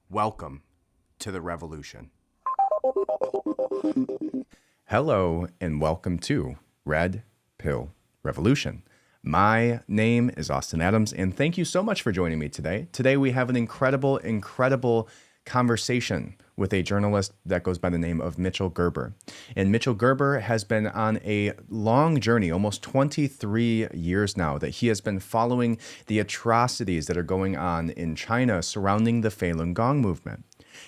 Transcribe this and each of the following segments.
Welcome to the revolution. Hello and welcome to Red Pill Revolution. My name is Austin Adams, and thank you so much for joining me today. Today we have an incredible conversation with a journalist that goes by the name of Mitchell Gerber. And Mitchell Gerber has been on a long journey, almost 23 years now, that he has been following the atrocities that are going on in China surrounding the Falun Gong movement.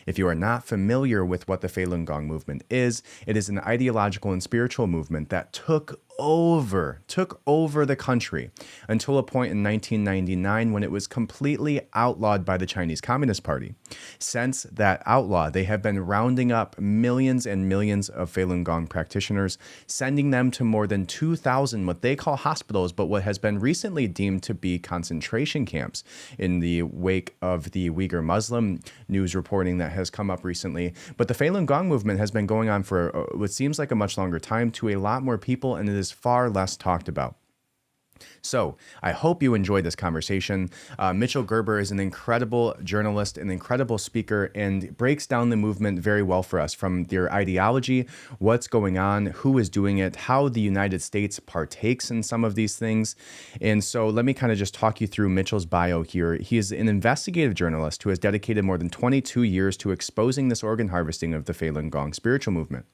If you are not familiar with what the Falun Gong movement is, it is an ideological and spiritual movement that took over the country until a point in 1999 when it was completely outlawed by the Chinese Communist Party. Since that outlaw, they have been rounding up millions and millions of Falun Gong practitioners, sending them to more than 2,000 what they call hospitals, but what has been recently deemed to be concentration camps in the wake of the Uyghur Muslim news reporting that has come up recently. But the Falun Gong movement has been going on for what seems like a much longer time to a lot more people, and it is far less talked about. So I hope you enjoyed this conversation. Mitchell Gerber is an incredible journalist, an incredible speaker, and breaks down the movement very well for us, from their ideology, what's going on, who is doing it, how the United States partakes in some of these things. And so let me kind of just talk you through Mitchell's bio here. He is an investigative journalist who has dedicated more than 22 years to exposing this organ harvesting of the Falun Gong spiritual movement.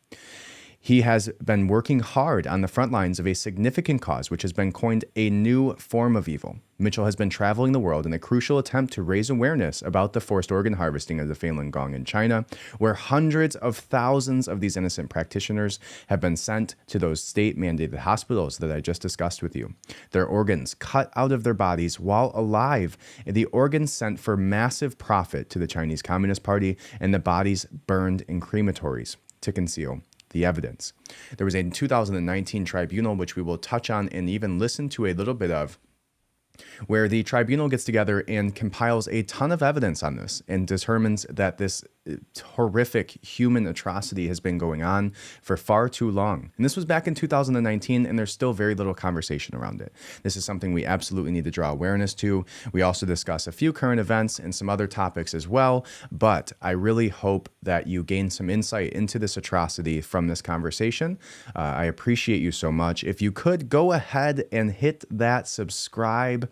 He has been working hard on the front lines of a significant cause, which has been coined a new form of evil. Mitchell has been traveling the world in a crucial attempt to raise awareness about the forced organ harvesting of the Falun Gong in China, where hundreds of thousands of these innocent practitioners have been sent to those state-mandated hospitals that I just discussed with you. Their organs cut out of their bodies while alive, and the organs sent for massive profit to the Chinese Communist Party, and the bodies burned in crematories to conceal the evidence. There was a 2019 tribunal, which we will touch on and even listen to a little bit of, where the tribunal gets together and compiles a ton of evidence on this and determines that this horrific human atrocity has been going on for far too long. And this was back in 2019, and there's still very little conversation around it. This is something we absolutely need to draw awareness to. We also discuss a few current events and some other topics as well, but I really hope that you gain some insight into this atrocity from this conversation. I appreciate you so much. If you could go ahead and hit that subscribe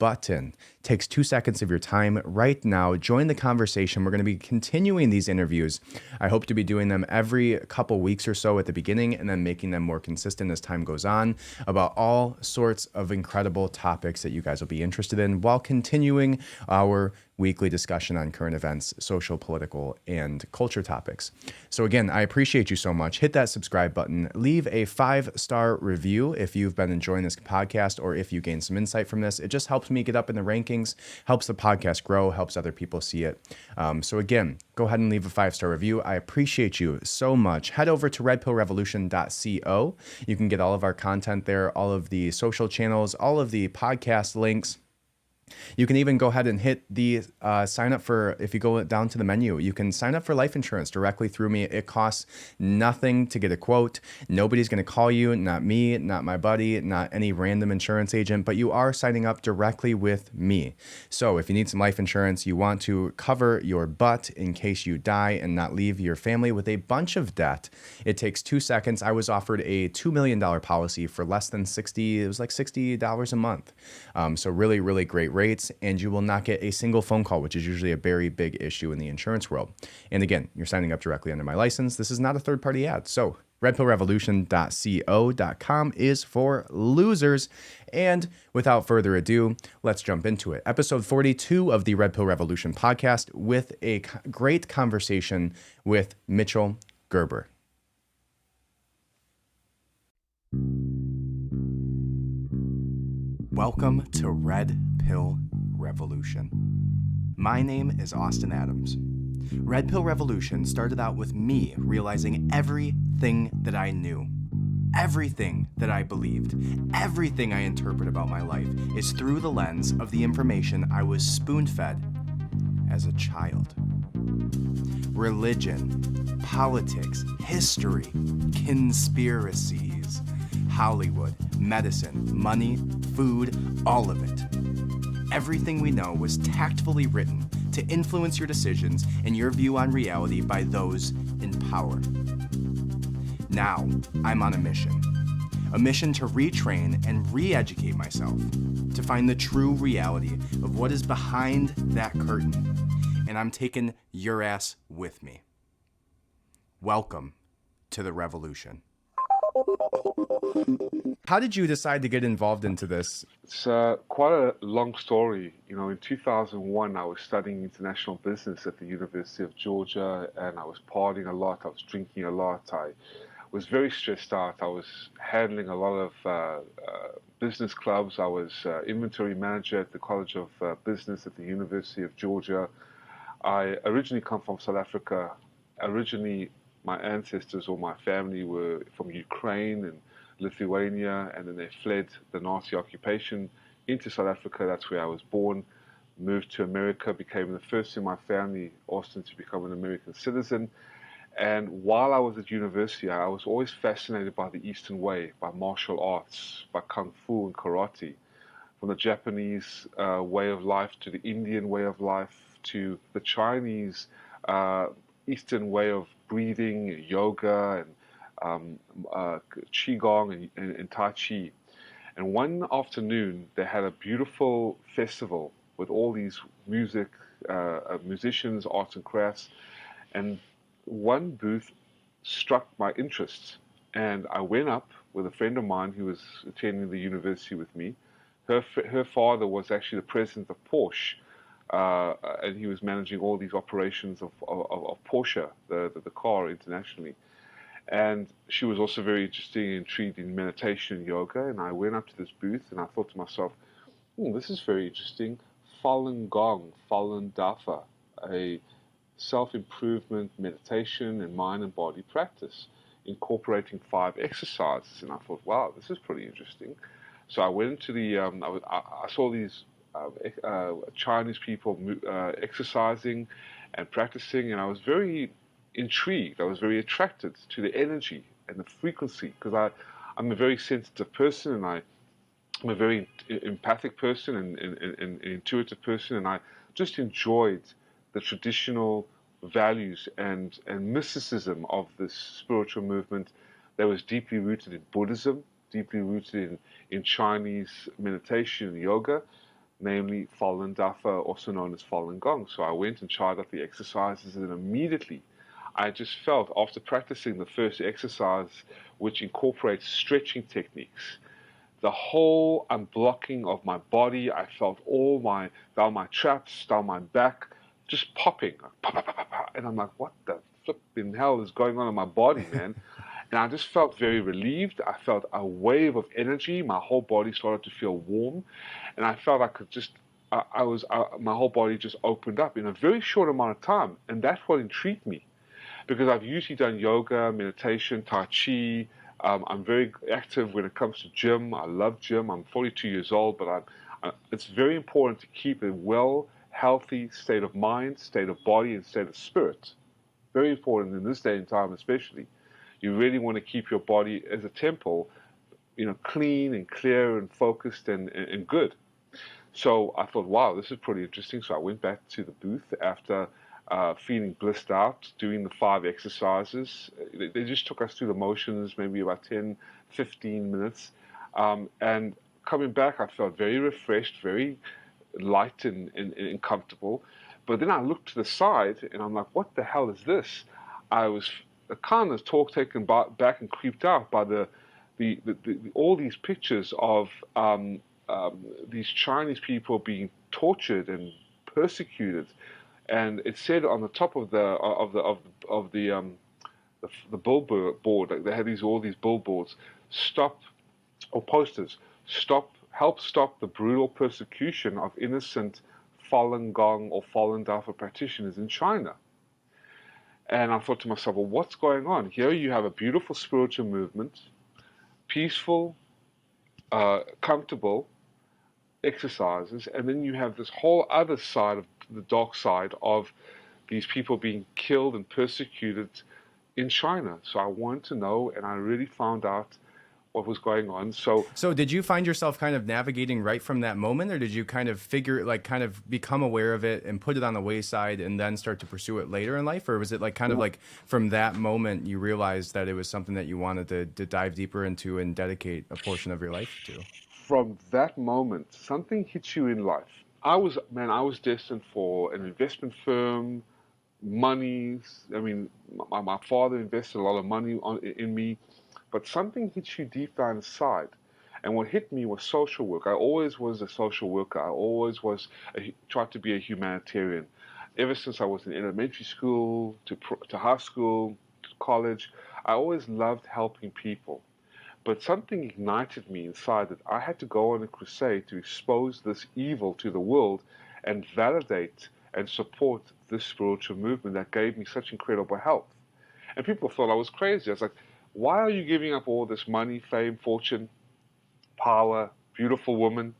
button. Takes 2 seconds of your time right now. Join the conversation. We're going to be continuing these interviews. I hope to be doing them every couple weeks or so at the beginning, and then making them more consistent as time goes on, about all sorts of incredible topics that you guys will be interested in, while continuing our weekly discussion on current events, social, political, and culture topics. So again, I appreciate you so much. Hit that subscribe button. Leave a 5-star review if you've been enjoying this podcast, or if you gain some insight from this. It just helps me get up in the rankings, helps the podcast grow, helps other people see it. So again, go ahead and leave a 5-star review. I appreciate you so much. Head over to redpillrevolution.co. You can get all of our content there, all of the social channels, all of the podcast links. You can even go ahead and hit the sign up for, if you go down to the menu, you can sign up for life insurance directly through me. It costs nothing to get a quote. Nobody's going to call you, not me, not my buddy, not any random insurance agent, but you are signing up directly with me. So if you need some life insurance, you want to cover your butt in case you die and not leave your family with a bunch of debt, it takes 2 seconds. I was offered a $2 million policy for less than it was like $60 a month. So really, really great rates, and you will not get a single phone call, which is usually a very big issue in the insurance world. And again, you're signing up directly under my license. This is not a third-party ad. So redpillrevolution.co.com is for losers. And without further ado, let's jump into it. Episode 42 of the Red Pill Revolution podcast, with a great conversation with Mitchell Gerber. Welcome to Red Pill Revolution. My name is Austin Adams. Red Pill Revolution started out with me realizing everything that I knew, everything that I believed, everything I interpret about my life is through the lens of the information I was spoon-fed as a child. Religion, politics, history, conspiracies, Hollywood, medicine, money, food, all of it. Everything we know was tactfully written to influence your decisions and your view on reality by those in power. Now, I'm on a mission to retrain and re-educate myself, to find the true reality of what is behind that curtain, and I'm taking your ass with me. Welcome to the revolution. How did you decide to get involved into this? It's quite a long story. You know, in 2001, I was studying international business at the University of Georgia, and I was partying a lot. I was drinking a lot. I was very stressed out. I was handling a lot of business clubs. I was inventory manager at the College of Business at the University of Georgia. I originally come from South Africa. Originally, my ancestors or my family were from Ukraine and Lithuania, and then they fled the Nazi occupation into South Africa. That's where I was born, moved to America, became the first in my family, Austin, to become an American citizen. And while I was at university, I was always fascinated by the Eastern way, by martial arts, by Kung Fu and karate, from the Japanese way of life to the Indian way of life to the Chinese Eastern way of breathing, yoga, and Qigong and Tai Chi. And one afternoon, they had a beautiful festival with all these musicians, arts and crafts. And one booth struck my interest. And I went up with a friend of mine who was attending the university with me. Her father was actually the president of Porsche, and he was managing all these operations of Porsche, the car internationally. And she was also very interested and intrigued in meditation and yoga. And I went up to this booth and I thought to myself, this is very interesting. Falun Gong, Falun Dafa, a self-improvement meditation and mind and body practice, incorporating 5 exercises. And I thought, wow, this is pretty interesting. So I went into the, I saw these Chinese people exercising and practicing, and I was very intrigued. I was very attracted to the energy and the frequency, because I'm a very sensitive person, and I'm a very empathic person and intuitive person, and I just enjoyed the traditional values and mysticism of this spiritual movement that was deeply rooted in Buddhism, deeply rooted in Chinese meditation and yoga, namely Falun Dafa, also known as Falun Gong. So I went and tried out the exercises, and immediately I just felt, after practicing the first exercise, which incorporates stretching techniques, the whole unblocking of my body. I felt all down my traps, down my back, just popping. And I'm like, what the flipping hell is going on in my body, man? And I just felt very relieved. I felt a wave of energy. My whole body started to feel warm. And I felt I could just, my whole body just opened up in a very short amount of time. And that's what intrigued me, because I've usually done yoga, meditation, Tai Chi. I'm very active when it comes to gym. I love gym. I'm 42 years old, but it's very important to keep a healthy state of mind, state of body, and state of spirit. Very important in this day and time, especially. You really want to keep your body as a temple, clean and clear and focused and good. So I thought, wow, this is pretty interesting. So I went back to the booth after feeling blissed out, doing the 5 exercises. They just took us through the motions, maybe about 10, 15 minutes. And coming back, I felt very refreshed, very light and comfortable. But then I looked to the side, and I'm like, what the hell is this? I was kind of taken back and creeped out by all these pictures of these Chinese people being tortured and persecuted. And it said on the top of the billboard, they had all these billboards, stop, or posters, help stop the brutal persecution of innocent Falun Gong or Falun Dafa practitioners in China. And I thought to myself, well, what's going on? Here you have a beautiful spiritual movement, peaceful, comfortable exercises, and then you have this whole other side of the dark side of these people being killed and persecuted in China. So I wanted to know, and I really found out what was going on. So So did you find yourself kind of navigating right from that moment, or did you kind of figure, like, kind of become aware of it and put it on the wayside and then start to pursue it later in life? Or was it like kind of like from that moment you realized that it was something that you wanted to dive deeper into and dedicate a portion of your life to? from that moment, something hits you in life. I was destined for an investment firm, money. I mean, my father invested a lot of money in me, but something hits you deep down inside. And what hit me was social work. I always was a social worker. I always tried to be a humanitarian. Ever since I was in elementary school to high school to college, I always loved helping people. But something ignited me inside that I had to go on a crusade to expose this evil to the world and validate and support this spiritual movement that gave me such incredible health. And people thought I was crazy. I was like, why are you giving up all this money, fame, fortune, power, beautiful woman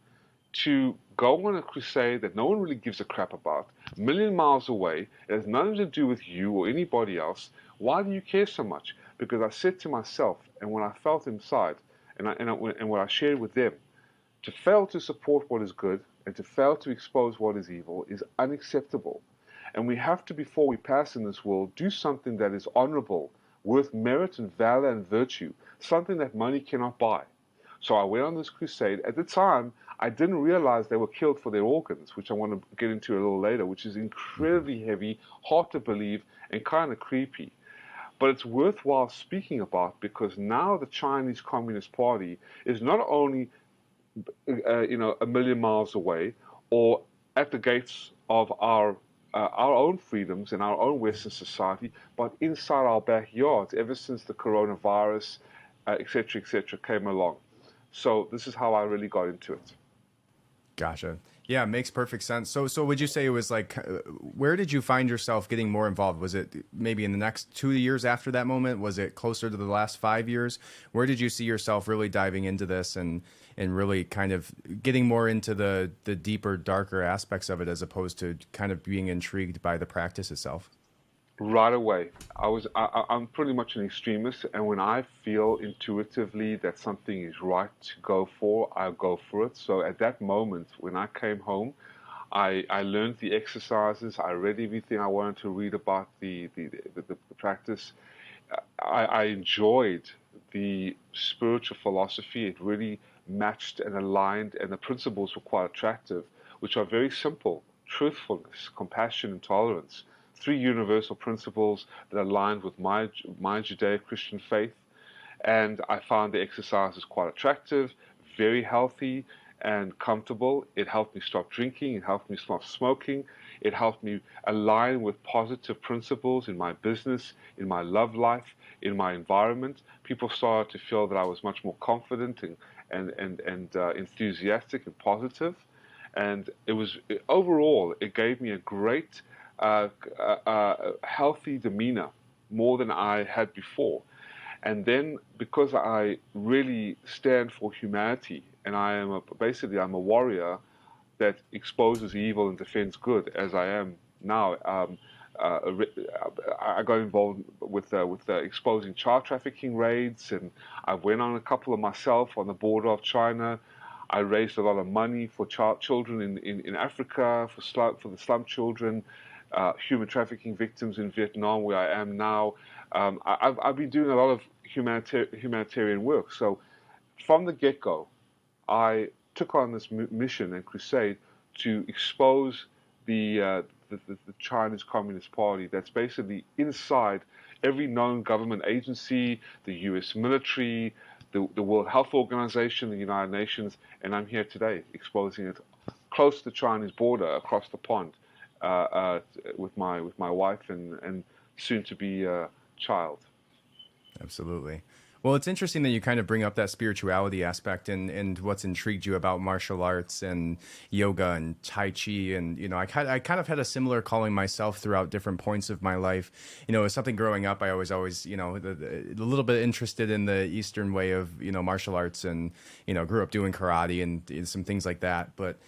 to go on a crusade that no one really gives a crap about, a million miles away? It has nothing to do with you or anybody else. Why do you care so much? Because I said to myself, and when I felt inside, and what I shared with them, to fail to support what is good and to fail to expose what is evil is unacceptable. And we have to, before we pass in this world, do something that is honorable, worth merit and valor and virtue, something that money cannot buy. So I went on this crusade. At the time, I didn't realize they were killed for their organs, which I want to get into a little later, which is incredibly heavy, hard to believe, and kind of creepy. But it's worthwhile speaking about because now the Chinese Communist Party is not only a million miles away or at the gates of our own freedoms in our own Western society, but inside our backyards ever since the coronavirus, et cetera, came along. So this is how I really got into it. Gotcha. Yeah, it makes perfect sense. So would you say it was like, where did you find yourself getting more involved? Was it maybe in the next 2 years after that moment? Was it closer to the last 5 years? Where did you see yourself really diving into this and really kind of getting more into the deeper, darker aspects of it as opposed to kind of being intrigued by the practice itself? Right away, I'm pretty much an extremist, and when I feel intuitively that something is right to go for, I'll go for it. So at that moment, when I came home, I learned the exercises. I read everything I wanted to read about the practice. I enjoyed the spiritual philosophy. It really matched and aligned, and the principles were quite attractive, which are very simple: truthfulness, compassion, and tolerance. Three universal principles that aligned with my Judeo-Christian faith. And I found the exercises quite attractive, very healthy and comfortable. It helped me stop drinking. It helped me stop smoking. It helped me align with positive principles in my business, in my love life, in my environment. People started to feel that I was much more confident and enthusiastic and positive. And it was overall, it gave me a great, healthy demeanor, more than I had before. And then because I really stand for humanity, and basically I'm a warrior that exposes evil and defends good, as I am now. Uh, I got involved with exposing child trafficking raids, and I went on a couple of myself on the border of China. I raised a lot of money for children in Africa, for the slum children, human trafficking victims in Vietnam, where I am now. I've been doing a lot of humanitarian work. So from the get-go, I took on this mission and crusade to expose the Chinese Communist Party that's basically inside every known government agency, the U.S. military, the World Health Organization, the United Nations, and I'm here today exposing it close to the Chinese border, across the pond, with my wife and soon to be child. Absolutely. Well, it's interesting that you kind of bring up that spirituality aspect and what's intrigued you about martial arts and yoga and Tai Chi. And, I kind of had a similar calling myself throughout different points of my life. As something growing up, I always, a little bit interested in the Eastern way of, martial arts and, grew up doing karate and some things like that. But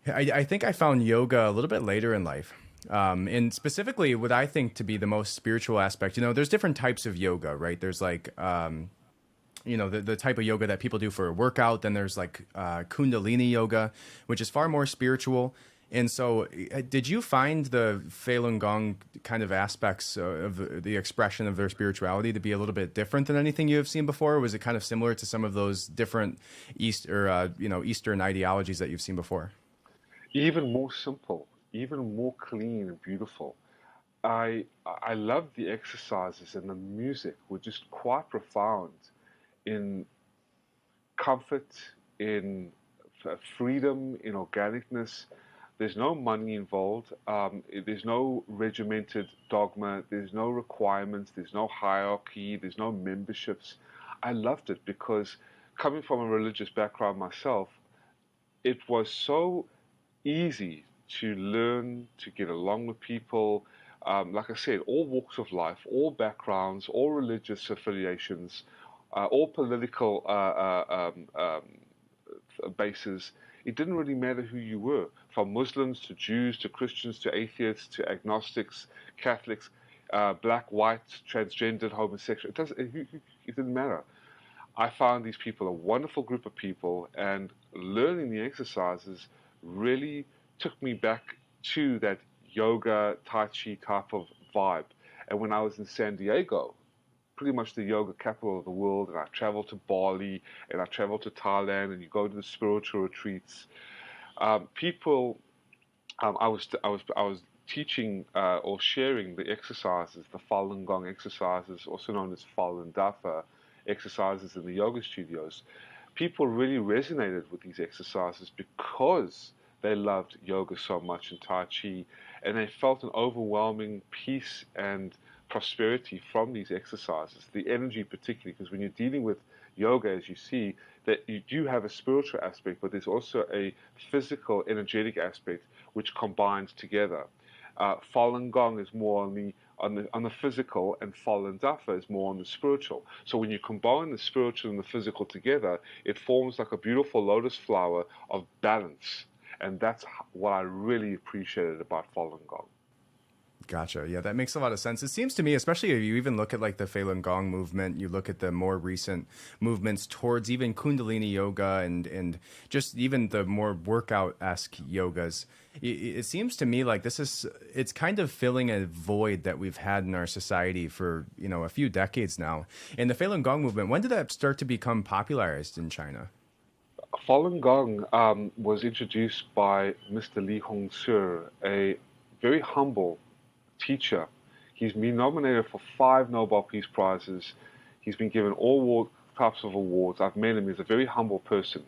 I think I found yoga a little bit later in life. And specifically, what I think to be the most spiritual aspect, there's different types of yoga, right? There's like the type of yoga that people do for a workout. Then there's like Kundalini yoga, which is far more spiritual. And so, did you find the Falun Gong kind of aspects of the expression of their spirituality to be a little bit different than anything you have seen before? Or was it kind of similar to some of those different Eastern ideologies that you've seen before? Even more simple, even more clean and beautiful. I love the exercises, and the music were just quite profound in comfort, in freedom, in organicness. There's no money involved. There's no regimented dogma. There's no requirements. There's no hierarchy. There's no memberships. I loved it because, coming from a religious background myself, it was so easy to learn, to get along with people. Like I said, all walks of life, all backgrounds, all religious affiliations, all political bases. It didn't really matter who you were, from Muslims to Jews to Christians to atheists to agnostics, Catholics, black, white, transgendered, homosexual. It didn't matter. I found these people a wonderful group of people, and learning the exercises really took me back to that yoga, Tai Chi type of vibe. And when I was in San Diego, pretty much the yoga capital of the world, and I traveled to Bali and I traveled to Thailand, and you go to the spiritual retreats. People, I was teaching or sharing the exercises, the Falun Gong exercises, also known as Falun Dafa exercises in the yoga studios. People really resonated with these exercises because they loved yoga so much and Tai Chi, and they felt an overwhelming peace and prosperity from these exercises. The energy, particularly, because when you're dealing with yoga, as you see, that you do have a spiritual aspect, but there's also a physical, energetic aspect which combines together. Falun Gong is more on the physical, and Falun Dafa is more on the spiritual. So when you combine the spiritual and the physical together, it forms like a beautiful lotus flower of balance. And that's what I really appreciated about Falun Gong. Gotcha. Yeah, that makes a lot of sense. It seems to me, especially if you even look at like the Falun Gong movement, you look at the more recent movements towards even Kundalini yoga and just even the more workout-esque yogas. It seems to me like it's kind of filling a void that we've had in our society for, a few decades now. And the Falun Gong movement, when did that start to become popularized in China? Falun Gong was introduced by Mr. Li Hongzhi, a very humble teacher. He's been nominated for 5 Nobel Peace Prizes. He's been given all types of awards. I've met him. He's a very humble person.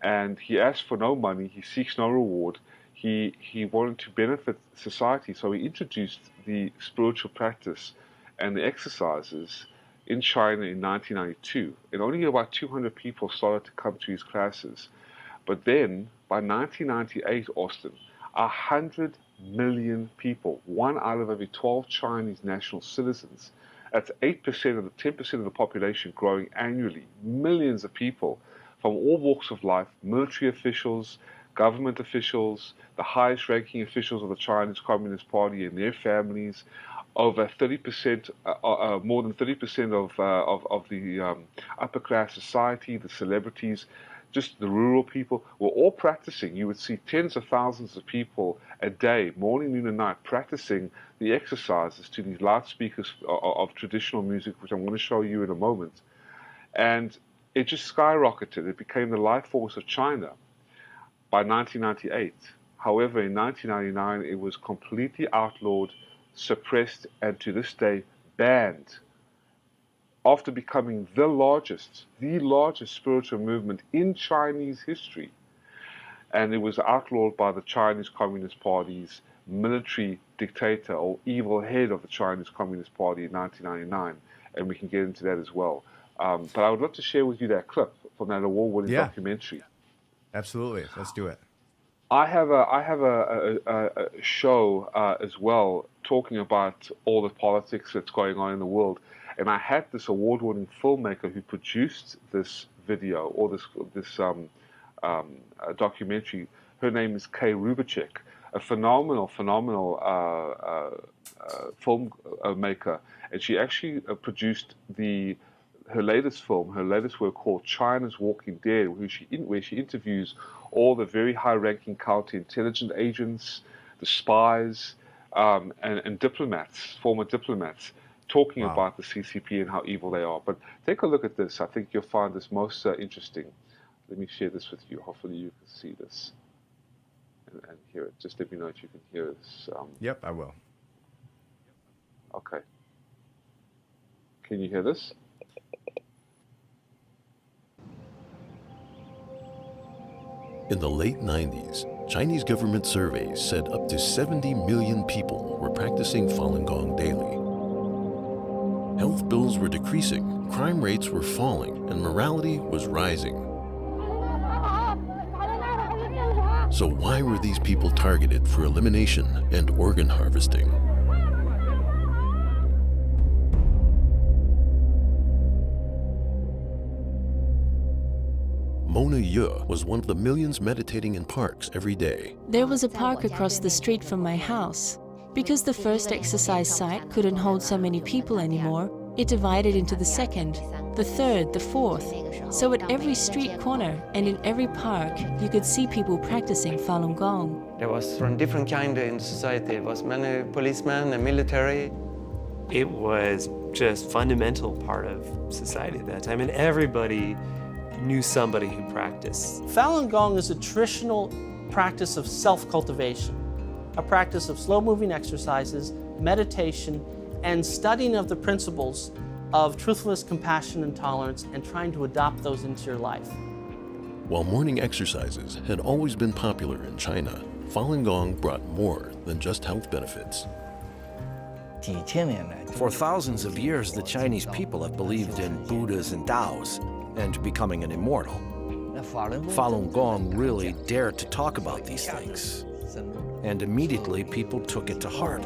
And he asks for no money. He seeks no reward. He wanted to benefit society. So he introduced the spiritual practice and the exercises in China in 1992. And only about 200 people started to come to his classes. But then, by 1998, Austin, 100 million people, 1 out of every 12 Chinese national citizens, that's 8% of the 10% of the population growing annually, millions of people from all walks of life, military officials, government officials, the highest ranking officials of the Chinese Communist Party and their families, over 30%, more than 30% of the upper class society, the celebrities, just the rural people, were all practicing. You would see tens of thousands of people a day, morning, noon, and night, practicing the exercises to these loudspeakers of traditional music, which I'm going to show you in a moment. And it just skyrocketed. It became the life force of China by 1998. However, in 1999, it was completely outlawed, suppressed, and to this day banned after becoming the largest spiritual movement in Chinese history. And it was outlawed by the Chinese Communist Party's military dictator or evil head of the Chinese Communist Party in 1999. And we can get into that as well. But I would love to share with you that clip from that award-winning Yeah, documentary. absolutely. Let's do it. I have a show as well talking about all the politics that's going on in the world, and I had this award-winning filmmaker who produced this video or this documentary. Her name is Kay Rubacek, a phenomenal film maker, and she actually produced her latest film, her latest work called China's Walking Dead, where she interviews all the very high-ranking counterintelligence agents, the spies, and diplomats, former diplomats, talking Wow. about the CCP and how evil they are. But take a look at this. I think you'll find this most interesting. Let me share this with you. Hopefully you can see this and hear it. Just let me know if you can hear this. Yep, I will. Okay. Can you hear this? In the late 90s, Chinese government surveys said up to 70 million people were practicing Falun Gong daily. Health bills were decreasing, crime rates were falling, and morality was rising. So why were these people targeted for elimination and organ harvesting? Mona Ye was one of the millions meditating in parks every day. There was a park across the street from my house. Because the first exercise site couldn't hold so many people anymore, it divided into the second, the third, the fourth. So at every street corner and in every park, you could see people practicing Falun Gong. There was from different kind in society. It was many policemen and military. It was just fundamental part of society at that time, and everybody knew somebody who practiced. Falun Gong is a traditional practice of self-cultivation, a practice of slow-moving exercises, meditation, and studying of the principles of truthfulness, compassion, and tolerance, and trying to adopt those into your life. While morning exercises had always been popular in China, Falun Gong brought more than just health benefits. For thousands of years, the Chinese people have believed in Buddhas and Taos and becoming an immortal. Falun Gong really dared to talk about these things. And immediately people took it to heart.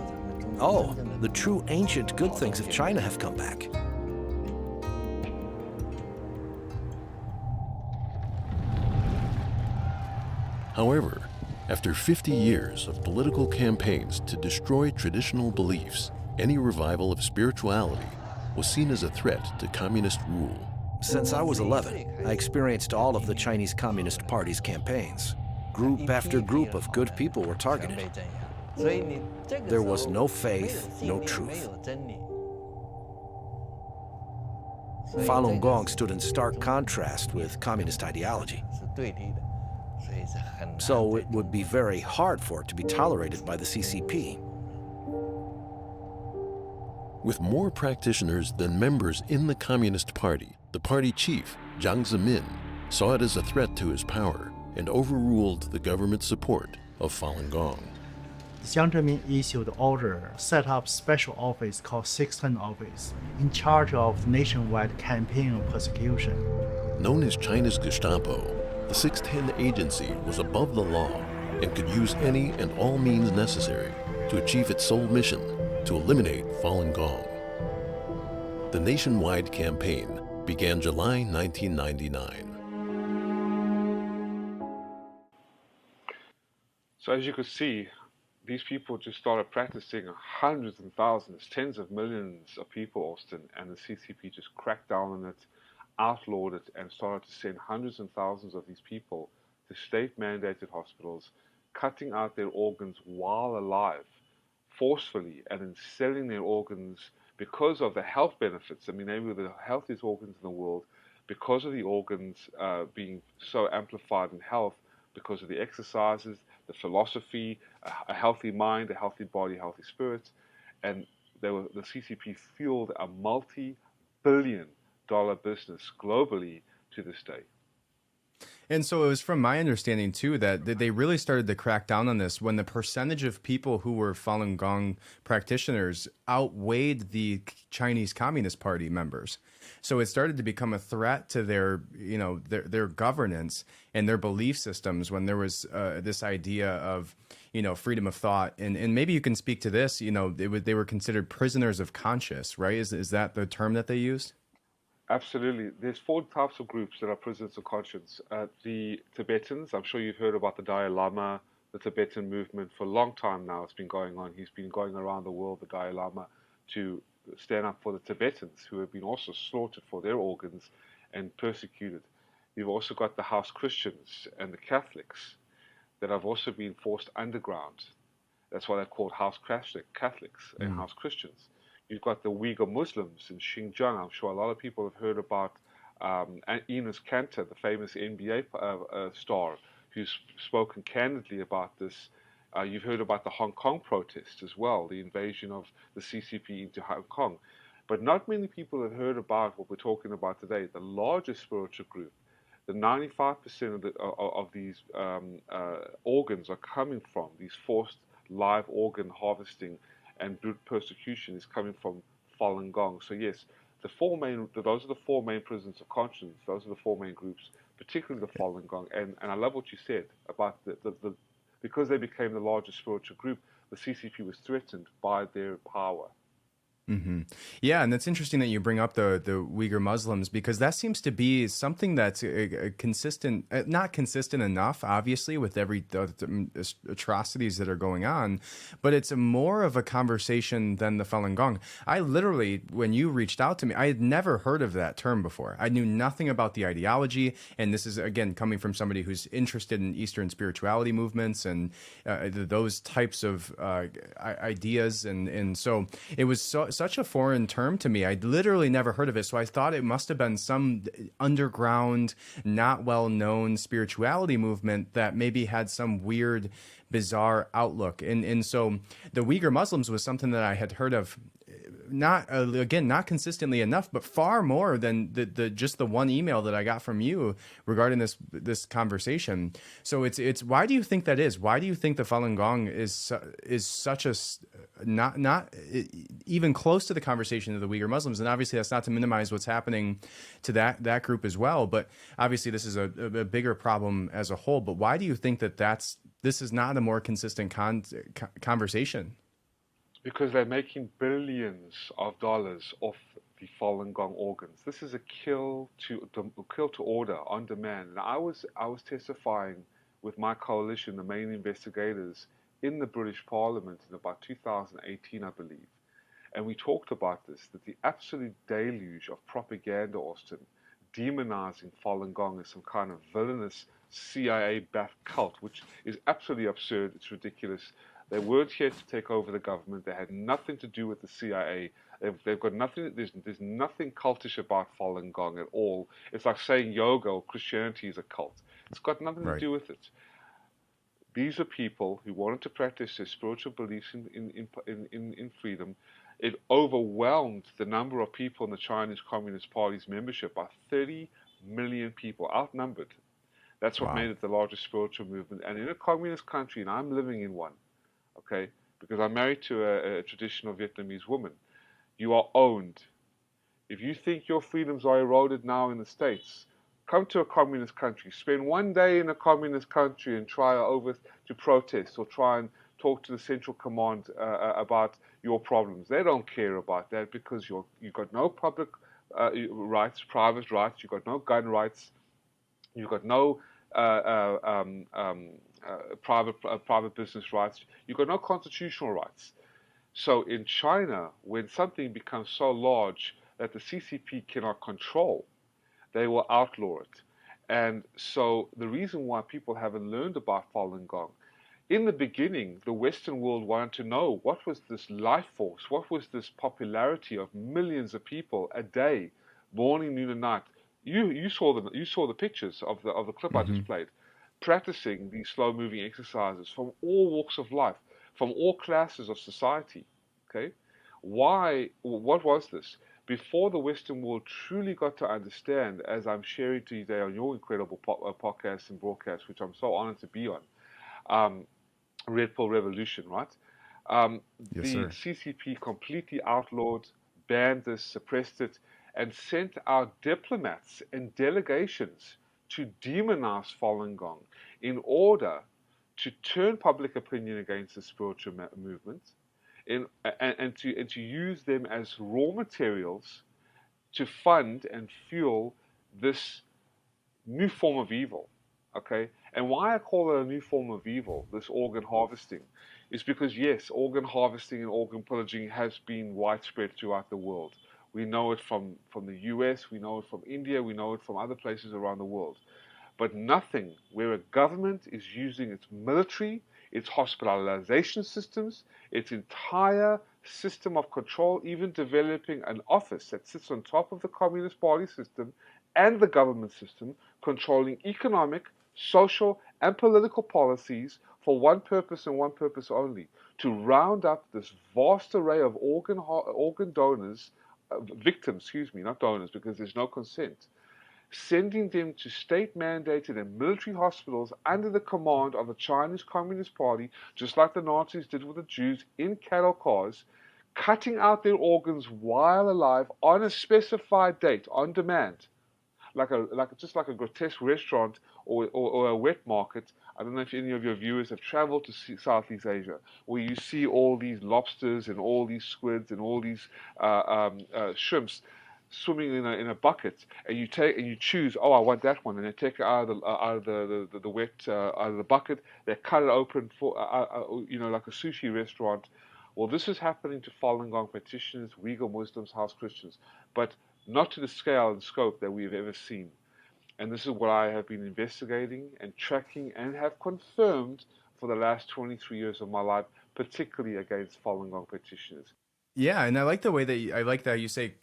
Oh, the true ancient good things of China have come back. However, after 50 years of political campaigns to destroy traditional beliefs, any revival of spirituality was seen as a threat to communist rule. Since I was 11, I experienced all of the Chinese Communist Party's campaigns. Group after group of good people were targeted. There was no faith, no truth. Falun Gong stood in stark contrast with communist ideology. So it would be very hard for it to be tolerated by the CCP. With more practitioners than members in the Communist Party, the party chief, Jiang Zemin, saw it as a threat to his power and overruled the government's support of Falun Gong. Jiang Zemin issued order, set up special office called 610 Office, in charge of nationwide campaign of persecution. Known as China's Gestapo, the 610 agency was above the law and could use any and all means necessary to achieve its sole mission, to eliminate Falun Gong. The nationwide campaign began July 1999. So as you could see, these people just started practicing, hundreds and thousands, tens of millions of people, Austin, and the CCP just cracked down on it, outlawed it, and started to send hundreds and thousands of these people to state-mandated hospitals, cutting out their organs while alive, forcefully, and then selling their organs because of the health benefits. I mean, they were the healthiest organs in the world because of the organs being so amplified in health, because of the exercises, the philosophy, a healthy mind, a healthy body, healthy spirit. And the CCP fueled a multi-billion-dollar business globally to this day. And so it was from my understanding, too, that they really started to crack down on this when the percentage of people who were Falun Gong practitioners outweighed the Chinese Communist Party members. So it started to become a threat to their governance and their belief systems when there was this idea of, freedom of thought. And maybe you can speak to this, they were considered prisoners of conscience, right? Is that the term that they used? Absolutely. There's 4 types of groups that are prisoners of conscience. The Tibetans, I'm sure you've heard about the Dalai Lama, the Tibetan movement for a long time now. It's been going on. He's been going around the world, the Dalai Lama, to stand up for the Tibetans, who have been also slaughtered for their organs and persecuted. You've also got the house Christians and the Catholics that have also been forced underground. That's why they're called house Catholics and house Christians. You've got the Uyghur Muslims in Xinjiang. I'm sure a lot of people have heard about Enes Kanter, the famous NBA star, who's spoken candidly about this. You've heard about the Hong Kong protest as well, the invasion of the CCP into Hong Kong. But not many people have heard about what we're talking about today, the largest spiritual group. The 95% of these organs are coming from, these forced live organ harvesting and brute persecution is coming from Falun Gong. So yes, those are the four main prisons of conscience. Those are the four main groups, particularly the Falun Gong. And I love what you said about because they became the largest spiritual group, the CCP was threatened by their power. Mm-hmm. Yeah, and it's interesting that you bring up the Uyghur Muslims, because that seems to be something that's consistent, not consistent enough, obviously, with the atrocities that are going on, but it's more of a conversation than the Falun Gong. I literally, when you reached out to me, I had never heard of that term before. I knew nothing about the ideology, and this is, again, coming from somebody who's interested in Eastern spirituality movements and those types of ideas, and so it was such a foreign term to me. I'd literally never heard of it, so I thought it must have been some underground, not well-known spirituality movement that maybe had some weird, bizarre outlook. And so the Uyghur Muslims was something that I had heard of, not consistently enough, but far more than just the one email that I got from you regarding this conversation. So it's why do you think that is? Why do you think the Falun Gong is such a not even close to the conversation of the Uyghur Muslims? And obviously that's not to minimize what's happening to that group as well, but obviously this is a bigger problem as a whole. But why do you think that this is not a more consistent conversation? Because they're making billions of dollars off the Falun Gong organs. This is a kill to order on demand. And I was testifying with my coalition, the main investigators, in the British Parliament in about 2018, I believe. And we talked about this, that the absolute deluge of propaganda, Austin, demonizing Falun Gong as some kind of villainous CIA-backed cult, which is absolutely absurd. It's ridiculous. They weren't here to take over the government. They had nothing to do with the CIA. They've got nothing. There's nothing cultish about Falun Gong at all. It's like saying yoga or Christianity is a cult. It's got nothing to do with it. These are people who wanted to practice their spiritual beliefs in freedom. It overwhelmed the number of people in the Chinese Communist Party's membership by 30 million people, outnumbered. That's what made it the largest spiritual movement. And in a communist country, and I'm living in one, okay, because I'm married to a traditional Vietnamese woman, you are owned. If you think your freedoms are eroded now in the States, come to a communist country. Spend one day in a communist country and try to protest or try and talk to the Central Command about your problems. They don't care about that because you've got no public rights, private rights. You've got no gun rights. You've got no private business rights. You've got no constitutional rights. So in China, when something becomes so large that the CCP cannot control, they will outlaw it. And so the reason why people haven't learned about Falun Gong, in the beginning, the Western world wanted to know what was this life force, what was this popularity of millions of people a day, morning, noon, and night. You saw the pictures of the clip I just played, practicing these slow-moving exercises from all walks of life, from all classes of society. Okay, what was this? Before the Western world truly got to understand, as I'm sharing today on your incredible podcast and broadcast, which I'm so honored to be on, Red Pill Revolution, right? The CCP completely outlawed, banned this, suppressed it, and sent out diplomats and delegations to demonize Falun Gong in order to turn public opinion against the spiritual movement, and to use them as raw materials to fund and fuel this new form of evil. Okay, and why I call it a new form of evil, this organ harvesting, is because, yes, organ harvesting and organ pillaging has been widespread throughout the world. We know it from the US, we know it from India, we know it from other places around the world. But nothing where a government is using its military, its hospitalization systems, its entire system of control, even developing an office that sits on top of the Communist Party system and the government system, controlling economic, social, and political policies for one purpose and one purpose only: to round up this vast array of organ donors, victims, excuse me, not donors, because there's no consent, sending them to state-mandated and military hospitals under the command of the Chinese Communist Party, just like the Nazis did with the Jews, in cattle cars, cutting out their organs while alive on a specified date, on demand, just like a grotesque restaurant or a wet market. I don't know if any of your viewers have traveled to Southeast Asia, where you see all these lobsters and all these squids and all these shrimps swimming in a bucket, and you choose, oh, I want that one, and they take it out of the wet out of the bucket. They cut it open for like a sushi restaurant. Well, this is happening to Falun Gong practitioners, Uyghur Muslims, House Christians, but not to the scale and scope that we have ever seen. And this is what I have been investigating and tracking and have confirmed for the last 23 years of my life, particularly against Falun Gong practitioners. Yeah, and I like the way that I like that you say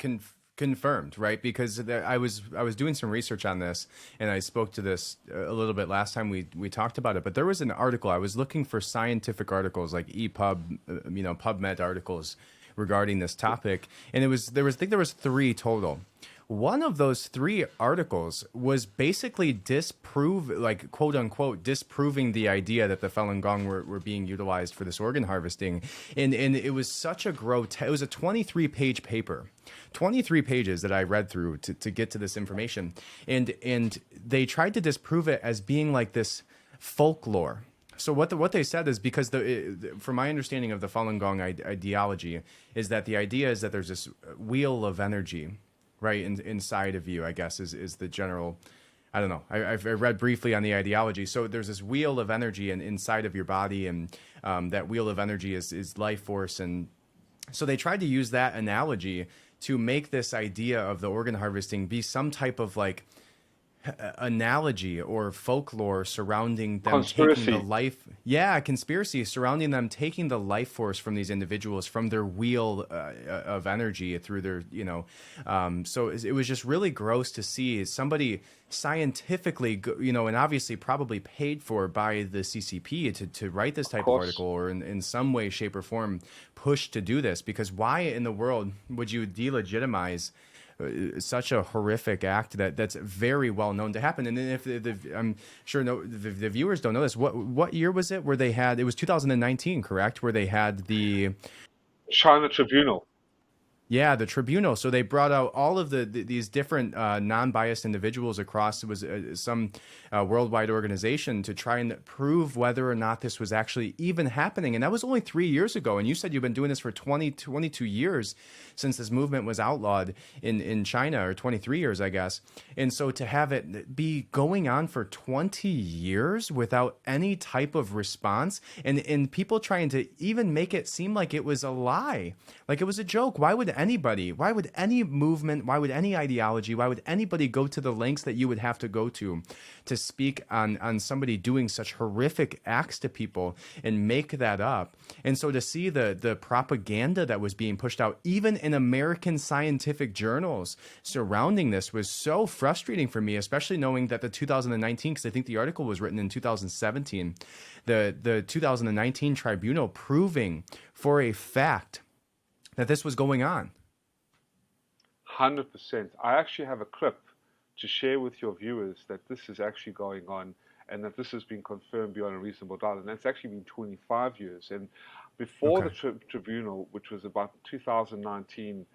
confirmed, right? Because I was doing some research on this, and I spoke to this a little bit last time we talked about it. But there was an article I was looking for, scientific articles like EPUB, PubMed articles regarding this topic, and I think there was 3 total. One of those 3 articles was basically quote unquote, disproving the idea that the Falun Gong were being utilized for this organ harvesting. And it was such a it was a 23-page paper, 23 pages that I read through to get to this information. And they tried to disprove it as being like this folklore. So what they said is, because from my understanding of the Falun Gong ideology, is that the idea is that there's this wheel of energy, right, inside of you, I guess, is the general. I don't know. I've read briefly on the ideology. So there's this wheel of energy inside of your body, and that wheel of energy is life force. And so they tried to use that analogy to make this idea of the organ harvesting be some type of like analogy or folklore surrounding them taking the life. Yeah, conspiracy surrounding them taking the life force from these individuals, from their wheel of energy through their, so it was just really gross to see somebody scientifically, and obviously probably paid for by the CCP to write this type of article, or in some way, shape, or form pushed to do this. Because why in the world would you delegitimize such a horrific act that's very well known to happen? And then if I'm sure the viewers don't know this, what year was it where they had, it was 2019, correct, where they had the China Tribunal? Yeah, the tribunal. So they brought out all of these different non-biased individuals across. It was some worldwide organization to try and prove whether or not this was actually even happening. And that was only 3 years ago. And you said you've been doing this for 22 years since this movement was outlawed in China, or 23 years, I guess. And so to have it be going on for 20 years without any type of response, and people trying to even make it seem like it was a lie, like it was a joke. Why would any movement, why would any ideology, why would anybody go to the lengths that you would have to go to speak on somebody doing such horrific acts to people and make that up? And so to see the propaganda that was being pushed out, even in American scientific journals surrounding this, was so frustrating for me, especially knowing that the 2019, because I think the article was written in 2017, the 2019 tribunal proving for a fact that this was going on. 100%. I actually have a clip to share with your viewers that this is actually going on, and that this has been confirmed beyond a reasonable doubt. And that's actually been 25 years. And before the tribunal, which was about 2019,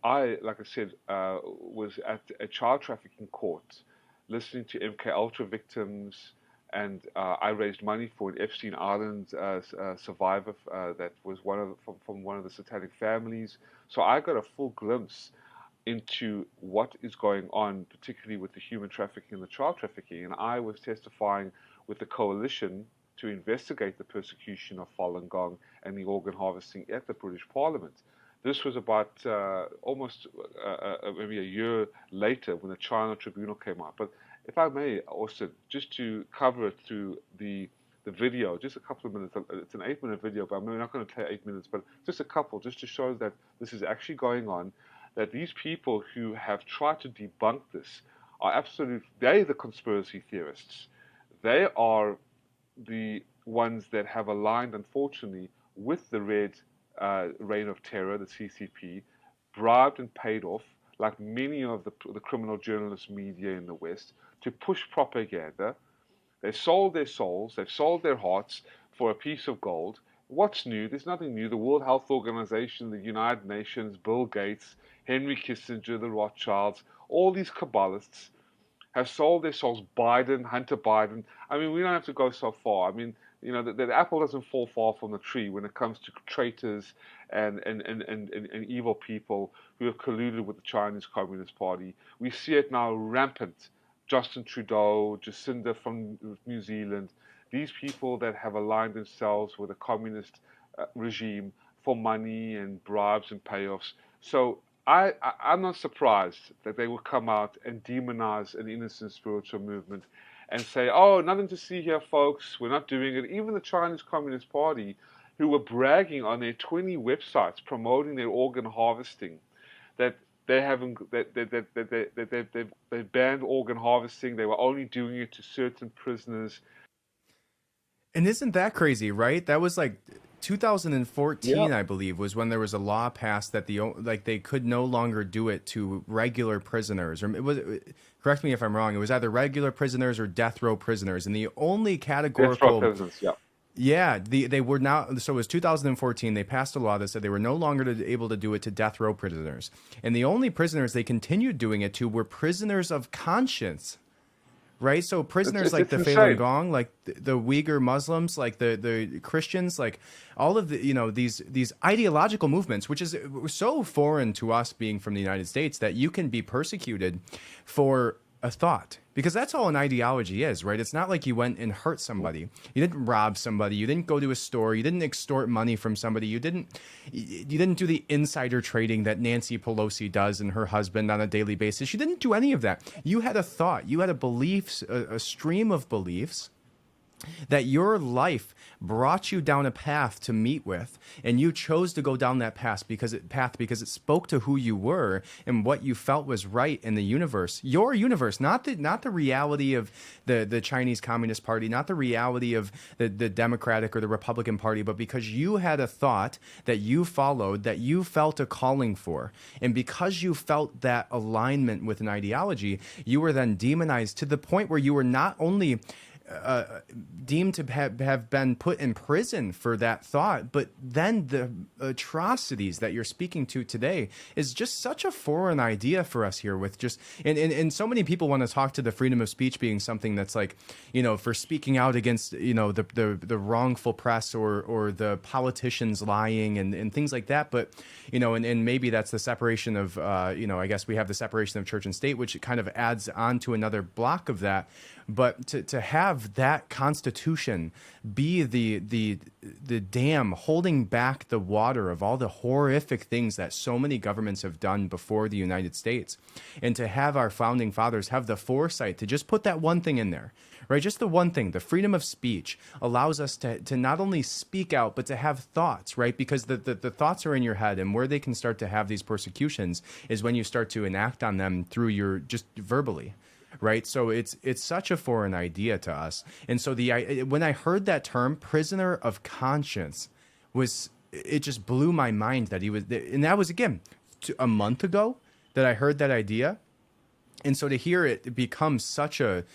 I, like I said, was at a child trafficking court listening to MK Ultra victims, and I raised money for an Epstein Island survivor that was from one of the satanic families. So I got a full glimpse into what is going on, particularly with the human trafficking and the child trafficking. And I was testifying with the coalition to investigate the persecution of Falun Gong and the organ harvesting at the British Parliament. This was about almost maybe a year later when the China Tribunal came out. But if I may, Austin, just to cover it through the video, just a couple of minutes. It's an 8-minute video, but I'm not going to play 8 minutes, but just a couple, just to show that this is actually going on, that these people who have tried to debunk this are they're the conspiracy theorists. They are the ones that have aligned, unfortunately, with the Red Reign of Terror, the CCP, bribed and paid off, like many of the criminal journalist media in the West, to push propaganda. They sold their souls, they've sold their hearts for a piece of gold. What's new? There's nothing new. The World Health Organization, the United Nations, Bill Gates, Henry Kissinger, the Rothschilds, all these Kabbalists have sold their souls. Biden, Hunter Biden. I mean, we don't have to go so far. I mean, you know, the apple doesn't fall far from the tree when it comes to traitors and evil people who have colluded with the Chinese Communist Party. We see it now rampant. Justin Trudeau, Jacinda from New Zealand, these people that have aligned themselves with a communist regime for money and bribes and payoffs. So I'm not surprised that they will come out and demonize an innocent spiritual movement and say, oh, nothing to see here, folks, we're not doing it. Even the Chinese Communist Party, who were bragging on their 20 websites promoting their organ harvesting, that they banned organ harvesting. They were only doing it to certain prisoners. And isn't that crazy, right? That was like 2014, Yeah. I believe, was when there was a law passed that they could no longer do it to regular prisoners. Or it was, correct me if I'm wrong, it was either regular prisoners or death row prisoners. And the only categorical... Death row prisoners, yeah. Yeah, they were now, so it was 2014, they passed a law that said they were no longer able to do it to death row prisoners. And the only prisoners they continued doing it to were prisoners of conscience, right? So prisoners like the Falun Gong, like the Uyghur Muslims, like the Christians, like all of the, you know, these ideological movements, which is so foreign to us being from the United States, that you can be persecuted for a thought, because that's all an ideology is, right? It's not like you went and hurt somebody. You didn't rob somebody. You didn't go to a store. You didn't extort money from somebody. You didn't do the insider trading that Nancy Pelosi does and her husband on a daily basis. You didn't do any of that. You had a thought. You had a beliefs, a stream of beliefs that your life brought you down a path to meet with, and you chose to go down that path because it spoke to who you were and what you felt was right in the universe, your universe, not the reality of the Chinese Communist Party, not the reality of the Democratic or the Republican Party, but because you had a thought that you followed, that you felt a calling for, and because you felt that alignment with an ideology, you were then demonized to the point where you were not only deemed to have been put in prison for that thought, but then the atrocities that you're speaking to today is just such a foreign idea for us here, with just and so many people want to talk to the freedom of speech being something that's like, you know, for speaking out against, you know, the wrongful press or the politicians lying and things like that. But, you know, and maybe that's the separation of, you know, I guess we have the separation of church and state, which kind of adds on to another block of that. But to have that Constitution be the dam holding back the water of all the horrific things that so many governments have done before the United States, and to have our founding fathers have the foresight to just put that one thing in there, right? Just the one thing, the freedom of speech allows us to not only speak out, but to have thoughts, right? Because the thoughts are in your head, and where they can start to have these persecutions is when you start to enact on them through your just verbally. Right. So it's such a foreign idea to us. And so when I heard that term, prisoner of conscience, it just blew my mind that he was, and that was, again, a month ago that I heard that idea. And so to hear it become such a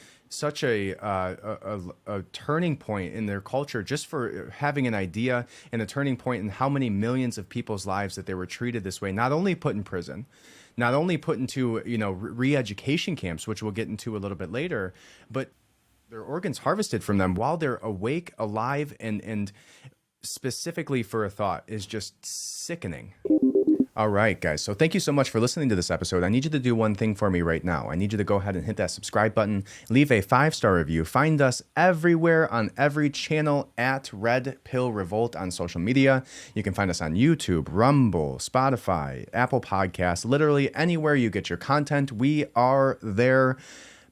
turning point in their culture, just for having an idea, and a turning point in how many millions of people's lives that they were treated this way, not only put in prison, not only put into, you know, re-education camps, which we'll get into a little bit later, but their organs harvested from them while they're awake, alive, and specifically for a thought is just sickening. All right, guys. So thank you so much for listening to this episode. I need you to do one thing for me right now. I need you to go ahead and hit that subscribe button, leave a 5-star review. Find us everywhere on every channel at Red Pill Revolt on social media. You can find us on YouTube, Rumble, Spotify, Apple Podcasts, literally anywhere you get your content. We are there.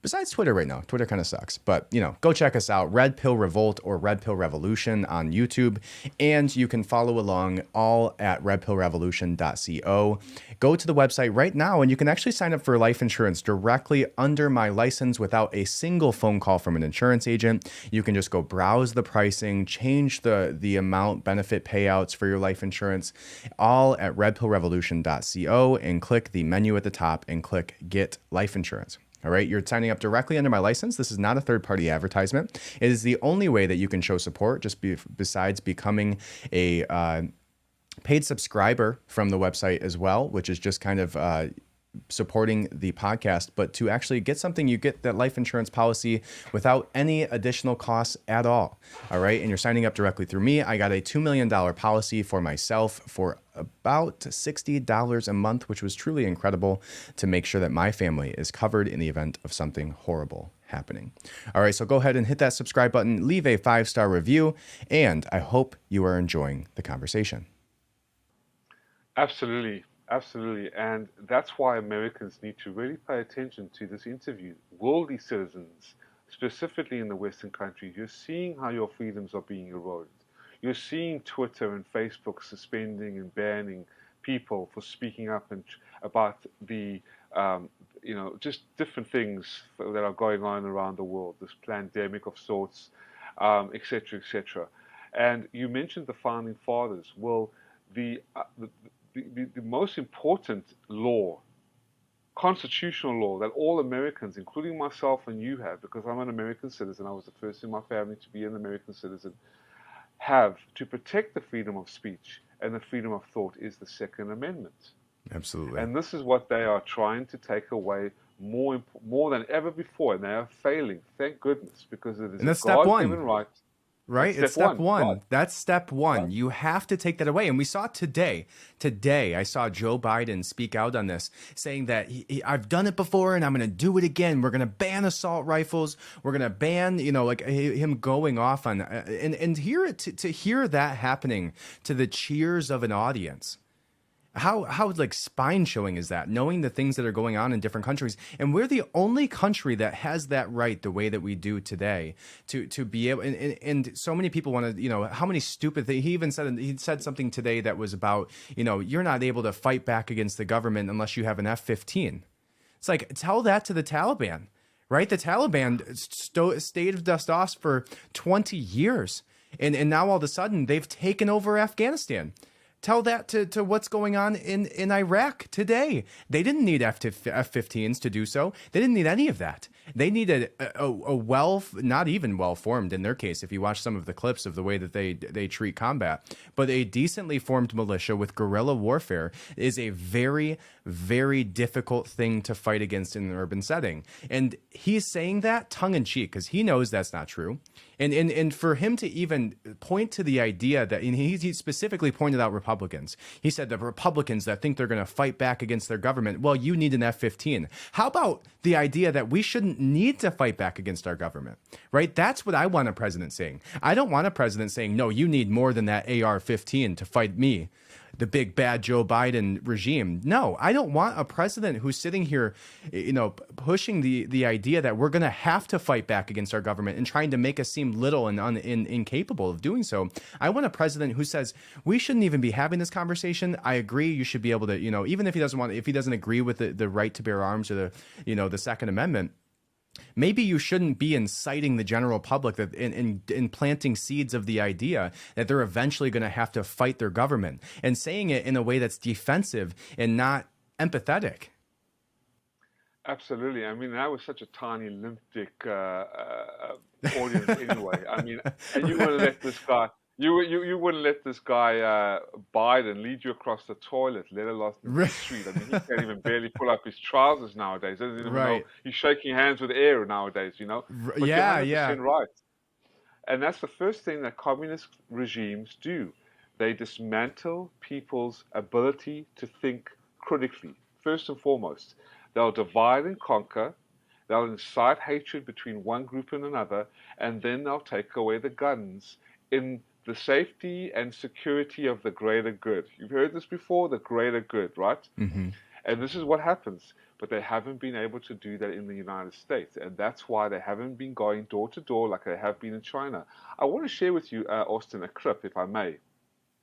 Besides Twitter right now. Twitter kind of sucks. But, go check us out, Red Pill Revolt or Red Pill Revolution on YouTube. And you can follow along all at redpillrevolution.co. Go to the website right now and you can actually sign up for life insurance directly under my license without a single phone call from an insurance agent. You can just go browse the pricing, change the amount, benefit payouts for your life insurance, all at redpillrevolution.co, and click the menu at the top and click Get Life Insurance. All right, you're signing up directly under my license. This is not a third-party advertisement. It is the only way that you can show support, besides becoming a paid subscriber from the website as well, which is just kind of supporting the podcast. But to actually get something, you get that life insurance policy without any additional costs at all. All right, and you're signing up directly through me. I got a $2 million policy for myself for about $60 a month, which was truly incredible to make sure that my family is covered in the event of something horrible happening. All right, so go ahead and hit that subscribe button, leave a 5-star review, and I hope you are enjoying the conversation. Absolutely. Absolutely. And that's why Americans need to really pay attention to this interview. Worldly citizens, specifically in the Western countries, you're seeing how your freedoms are being eroded. You're seeing Twitter and Facebook suspending and banning people for speaking up about the, just different things that are going on around the world, this pandemic of sorts, et cetera, et cetera. And you mentioned the founding fathers. Well, the most important law, constitutional law, that all Americans, including myself and you have, because I'm an American citizen, I was the first in my family to be an American citizen, have to protect the freedom of speech and the freedom of thought is the Second Amendment. Absolutely. And this is what they are trying to take away more than ever before, and they are failing, thank goodness, because it is a God-given right. Right? It's step one. Right. That's step one. Right. You have to take that away. And we saw today, I saw Joe Biden speak out on this, saying that I've done it before and I'm going to do it again. We're going to ban assault rifles. We're going to ban, him going off on, and to hear that happening to the cheers of an audience. How like spine chilling is that, knowing the things that are going on in different countries, and we're the only country that has that right the way that we do today to be able, and so many people want to, how many stupid things. He said something today that was about, you're not able to fight back against the government unless you have an F-15. It's like, tell that to the Taliban, right? The Taliban stayed with us for 20 years, and now all of a sudden they've taken over Afghanistan. Tell that to what's going on in Iraq today. They didn't need F-15s to do so. They didn't need any of that. They needed not even well-formed in their case, if you watch some of the clips of the way that they treat combat, but a decently formed militia with guerrilla warfare is a very, very difficult thing to fight against in an urban setting. And he's saying that tongue-in-cheek because he knows that's not true. And for him to even point to the idea that, and he specifically pointed out Republicans. He said the Republicans that think they're going to fight back against their government, well, you need an F-15. How about the idea that we shouldn't need to fight back against our government, right? That's what I want a president saying. I don't want a president saying, no, you need more than that AR-15 to fight me, the big bad Joe Biden regime. No, I don't want a president who's sitting here, pushing the idea that we're going to have to fight back against our government and trying to make us seem little and incapable of doing so. I want a president who says we shouldn't even be having this conversation. I agree. You should be able to, even if he doesn't agree with the right to bear arms or the Second Amendment. Maybe you shouldn't be inciting the general public that in planting seeds of the idea that they're eventually going to have to fight their government and saying it in a way that's defensive and not empathetic. Absolutely. I mean, that was such a tiny, limp dick audience anyway. I mean, and you wouldn't let this guy. You wouldn't let this guy Biden lead you across the toilet, let alone the street. I mean, he can't even barely pull up his trousers nowadays. Doesn't even know he's shaking hands with air nowadays. But yeah, you're 100% right. And that's the first thing that communist regimes do. They dismantle people's ability to think critically. First and foremost, they'll divide and conquer. They'll incite hatred between one group and another, and then they'll take away the guns in the safety and security of the greater good. You've heard this before, the greater good, right? Mm-hmm. And this is what happens. But they haven't been able to do that in the United States. And that's why they haven't been going door to door like they have been in China. I want to share with you, Austin, a clip, if I may,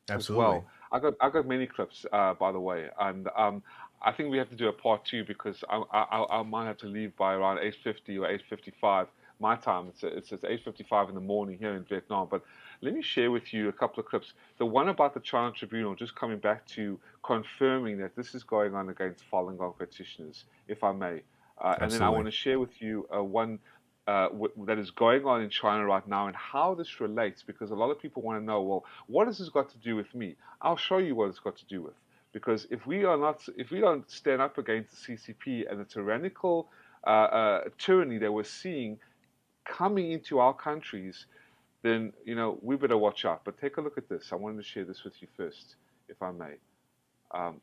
Absolutely. as well. I got many clips, by the way. And I think we have to do a part two because I might have to leave by around 8:50 or 8:55 my time. It's 8:55 in the morning here in Vietnam. But let me share with you a couple of clips. The one about the China Tribunal, just coming back to confirming that this is going on against Falun Gong practitioners, if I may. And then I want to share with you one that is going on in China right now and how this relates, because a lot of people want to know, well, what has this got to do with me? I'll show you what it's got to do with. Because if we don't stand up against the CCP and the tyrannical tyranny that we're seeing coming into our countries, then we better watch out. But take a look at this. I wanted to share this with you first, if I may.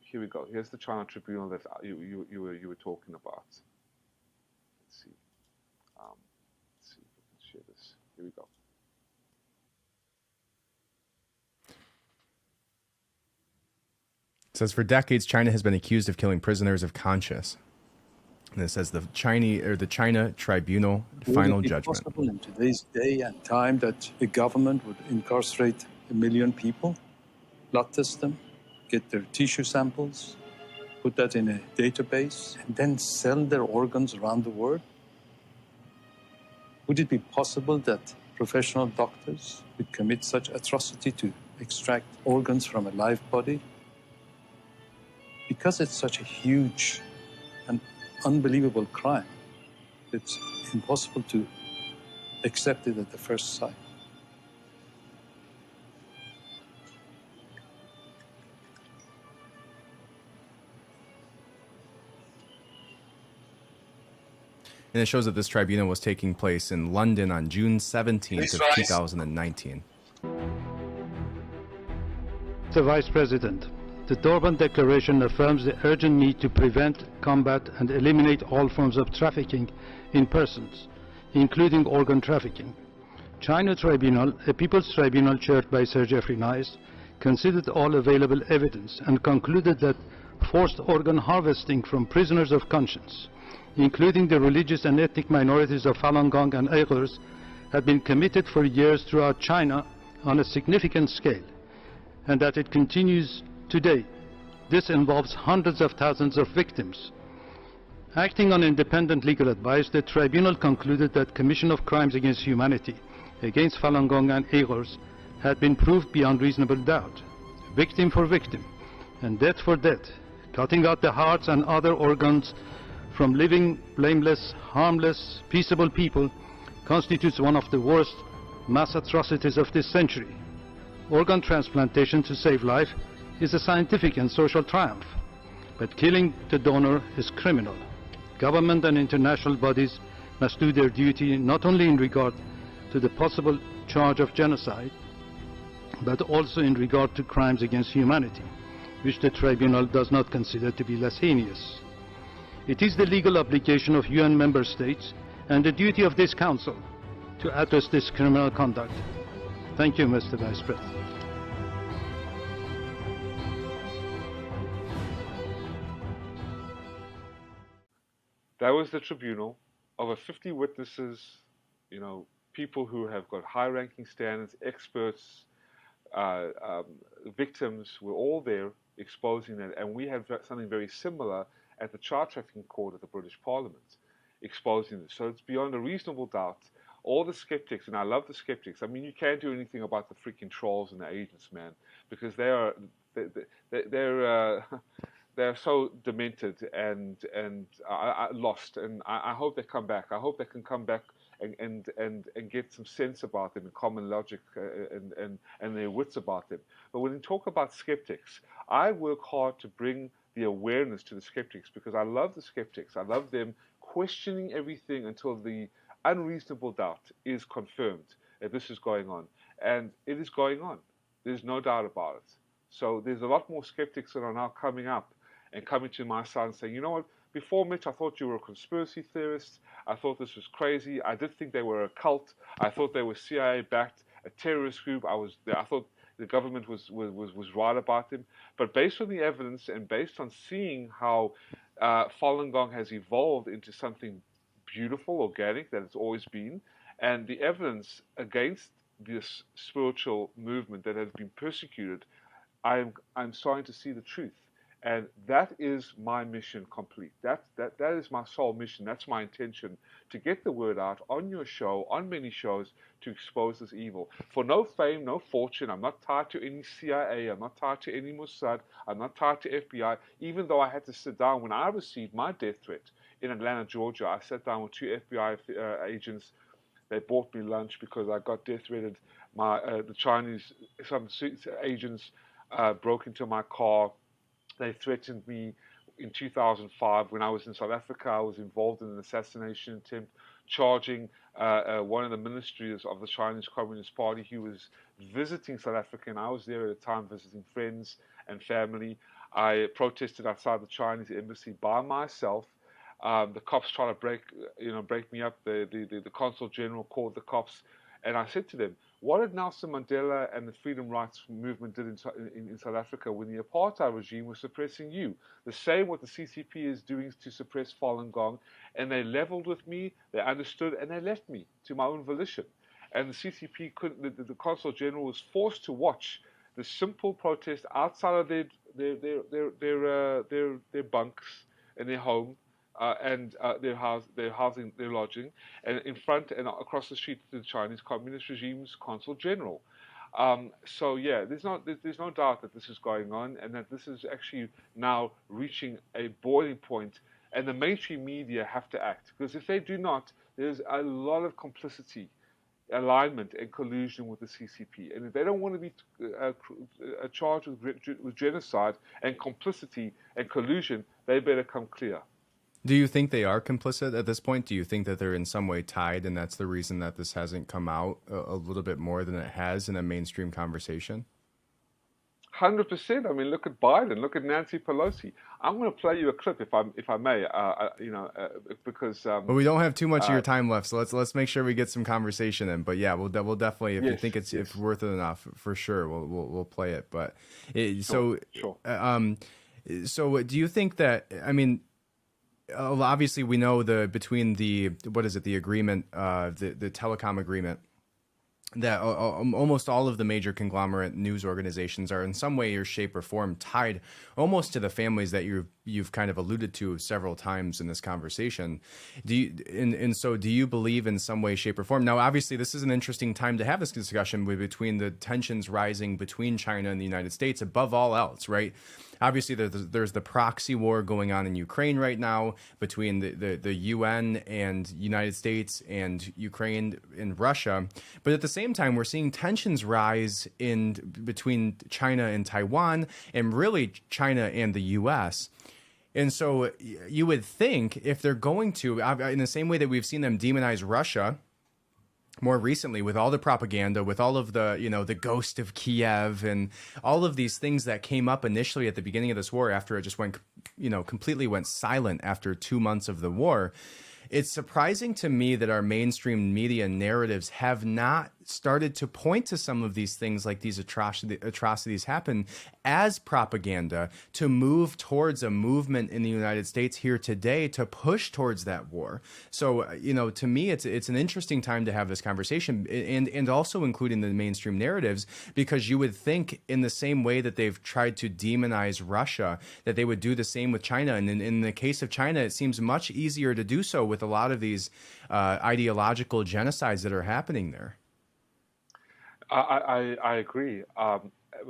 Here we go. Here's the China Tribunal that you were talking about. Let's see. Let's see if we can share this. Here we go. It says, for decades, China has been accused of killing prisoners of conscience. And it says the China Tribunal final judgment. Would it be possible in today's day and time that a government would incarcerate 1 million people, blood test them, get their tissue samples, put that in a database, and then sell their organs around the world? Would it be possible that professional doctors would commit such atrocity to extract organs from a live body? Because it's such a huge and unbelievable crime, it's impossible to accept it at the first sight. And it shows that this tribunal was taking place in London on June 17th of 2019. Mr. Vice President, the Durban Declaration affirms the urgent need to prevent, combat, and eliminate all forms of trafficking in persons, including organ trafficking. China Tribunal, a people's tribunal chaired by Sir Geoffrey Nice, considered all available evidence and concluded that forced organ harvesting from prisoners of conscience, including the religious and ethnic minorities of Falun Gong and Uyghurs, had been committed for years throughout China on a significant scale, and that it continues today. This involves hundreds of thousands of victims. Acting on independent legal advice, the tribunal concluded that commission of crimes against humanity against Falun Gong and Uyghurs had been proved beyond reasonable doubt, victim for victim, and death for death, cutting out the hearts and other organs from living, blameless, harmless, peaceable people constitutes one of the worst mass atrocities of this century. Organ transplantation to save life is a scientific and social triumph, but killing the donor is criminal. Government and international bodies must do their duty not only in regard to the possible charge of genocide, but also in regard to crimes against humanity, which the tribunal does not consider to be less heinous. It is the legal obligation of UN member states and the duty of this Council to address this criminal conduct. Thank you, Mr. Vice President. That was the tribunal. Over 50 witnesses, people who have got high-ranking standards, experts, victims were all there exposing that. And we have something very similar at the child trafficking court of the British Parliament, exposing this. So it's beyond a reasonable doubt. All the skeptics, and I love the skeptics. I mean, you can't do anything about the freaking trolls and the agents, man, because they're so demented and lost. And I hope they come back. I hope they can come back and get some sense about them and common logic and their wits about them. But when you talk about skeptics, I work hard to bring the awareness to the skeptics because I love the skeptics. I love them questioning everything until the unreasonable doubt is confirmed that this is going on. And it is going on. There's no doubt about it. So there's a lot more skeptics that are now coming up and coming to my side and saying, you know what, before, Mitch, I thought you were a conspiracy theorist. I thought this was crazy. I did think they were a cult. I thought they were CIA-backed, a terrorist group. I thought the government was right about them. But based on the evidence and based on seeing how Falun Gong has evolved into something beautiful, organic, that it's always been, and the evidence against this spiritual movement that has been persecuted, I'm starting to see the truth. And that is my mission complete. That is my sole mission. That's my intention, to get the word out on your show, on many shows, to expose this evil. For no fame, no fortune. I'm not tied to any CIA. I'm not tied to any Mossad. I'm not tied to FBI. Even though I had to sit down when I received my death threat in Atlanta, Georgia, I sat down with 2 FBI agents. They bought me lunch because I got death threatened. The Chinese, some agents broke into my car. They threatened me in 2005 when I was in South Africa. I was involved in an assassination attempt, charging one of the ministries of the Chinese Communist Party. He was visiting South Africa, and I was there at the time visiting friends and family. I protested outside the Chinese embassy by myself. The cops tried to break me up. The consul general called the cops, and I said to them, what did Nelson Mandela and the freedom rights movement did in South Africa when the apartheid regime was suppressing you? The same what the CCP is doing to suppress Falun Gong. And they leveled with me, they understood, and they left me to my own volition. And the CCP couldn't, the consul general was forced to watch the simple protest outside of their bunks in their home, and their housing, their lodging, and in front and across the street to the Chinese Communist regime's consul general. So yeah, there's no doubt that this is going on, and that this is actually now reaching a boiling point, and the mainstream media have to act, because if they do not, there's a lot of complicity, alignment, and collusion with the CCP, and if they don't want to be charged with genocide and complicity and collusion, they better come clear. Do you think they are complicit at this point? Do you think that they're in some way tied, and that's the reason that this hasn't come out a little bit more than it has in a mainstream conversation? 100%. I mean, look at Biden. Look at Nancy Pelosi. I'm going to play you a clip, if I may. Because. But we don't have too much of your time left, so let's make sure we get some conversation in. But yeah, we'll definitely, if you think it's worth it enough, for sure, we'll play it. But sure. So do you think that? I mean, obviously, we know between the agreement, the telecom agreement, that almost all of the major conglomerate news organizations are in some way or shape or form tied almost to the families that you've kind of alluded to several times in this conversation. So do you believe in some way, shape, or form? Now, obviously, this is an interesting time to have this discussion between the tensions rising between China and the United States above all else, right? Obviously, there's the proxy war going on in Ukraine right now between the UN and United States and Ukraine and Russia. But at the same time, we're seeing tensions rise between China and Taiwan, and really China and the US. And so you would think, if they're going to, in the same way that we've seen them demonize Russia more recently with all the propaganda, with all of the ghost of Kiev and all of these things that came up initially at the beginning of this war, after it just completely went silent after 2 months of the war. It's surprising to me that our mainstream media narratives have not started to point to some of these things, like these atrocities happen, as propaganda to move towards a movement in the United States here today to push towards that war. So, to me, it's an interesting time to have this conversation, and also including the mainstream narratives, because you would think, in the same way that they've tried to demonize Russia, that they would do the same with China. And in the case of China, it seems much easier to do so with a lot of these ideological genocides that are happening there. I agree.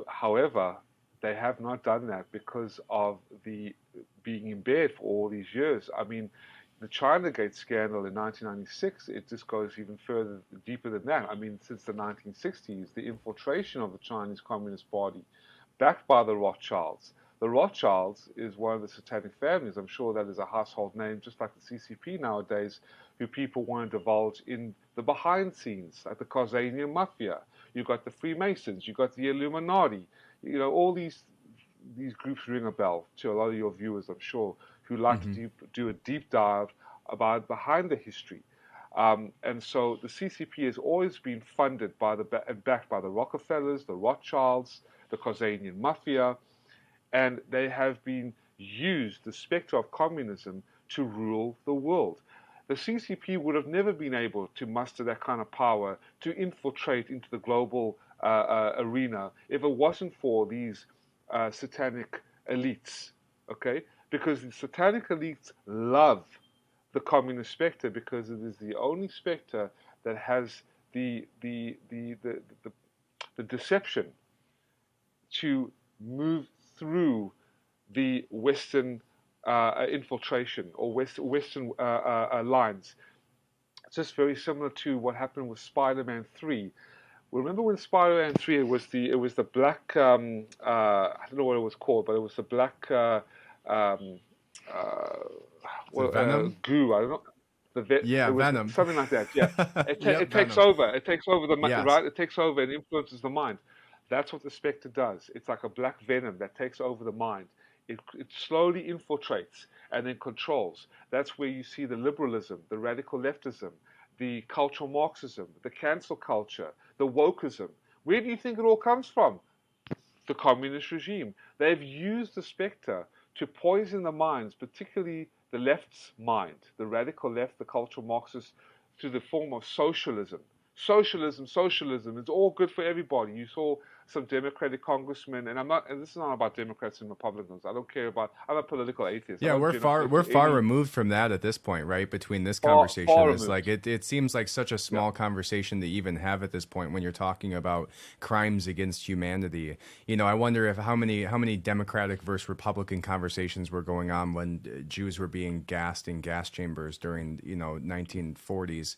However, they have not done that because of the being in bed for all these years. I mean, the Chinagate scandal in 1996, it just goes even further, deeper than that. I mean, since the 1960s, the infiltration of the Chinese Communist Party, backed by the Rothschilds. The Rothschilds is one of the satanic families. I'm sure that is a household name, just like the CCP nowadays, who people want to divulge in the behind scenes, like the Khazanian Mafia, You've got the Freemasons. You've got the Illuminati. All these groups ring a bell to a lot of your viewers, I'm sure, who like to do a deep dive behind the history. And so the CCP has always been funded and backed by the Rockefellers, the Rothschilds, the Khazanian Mafia, and they have been used, the specter of communism, to rule the world. The CCP would have never been able to muster that kind of power to infiltrate into the global arena if it wasn't for these satanic elites, okay? Because the satanic elites love the communist specter because it is the only specter that has the deception to move through the Western infiltration or Western lines. It's just very similar to what happened with Spider-Man 3. Remember when Spider-Man 3 it was the black I don't know what it was called, but it was the black Venom? goo. I don't know. Yeah, it was Venom. something like that. Yeah, it takes Venom. over. It takes over the Yes. right. It takes over and influences the mind. That's what the specter does. It's like a black venom that takes over the mind. It slowly infiltrates and then controls. That's where you see the liberalism, the radical leftism, the cultural Marxism, the cancel culture, the wokeism. Where do you think it all comes from? The communist regime. They've used the specter to poison the minds, particularly the left's mind, the radical left, the cultural Marxists, to the form of socialism. Socialism, it's all good for everybody. You saw some Democratic congressmen, and this is not about Democrats and Republicans. I'm a political atheist. Yeah, we're far removed from that at this point, right? Between this conversation, it's like it seems like such a small conversation to even have at this point when you're talking about crimes against humanity. I wonder how many Democratic versus Republican conversations were going on when Jews were being gassed in gas chambers during 1940s.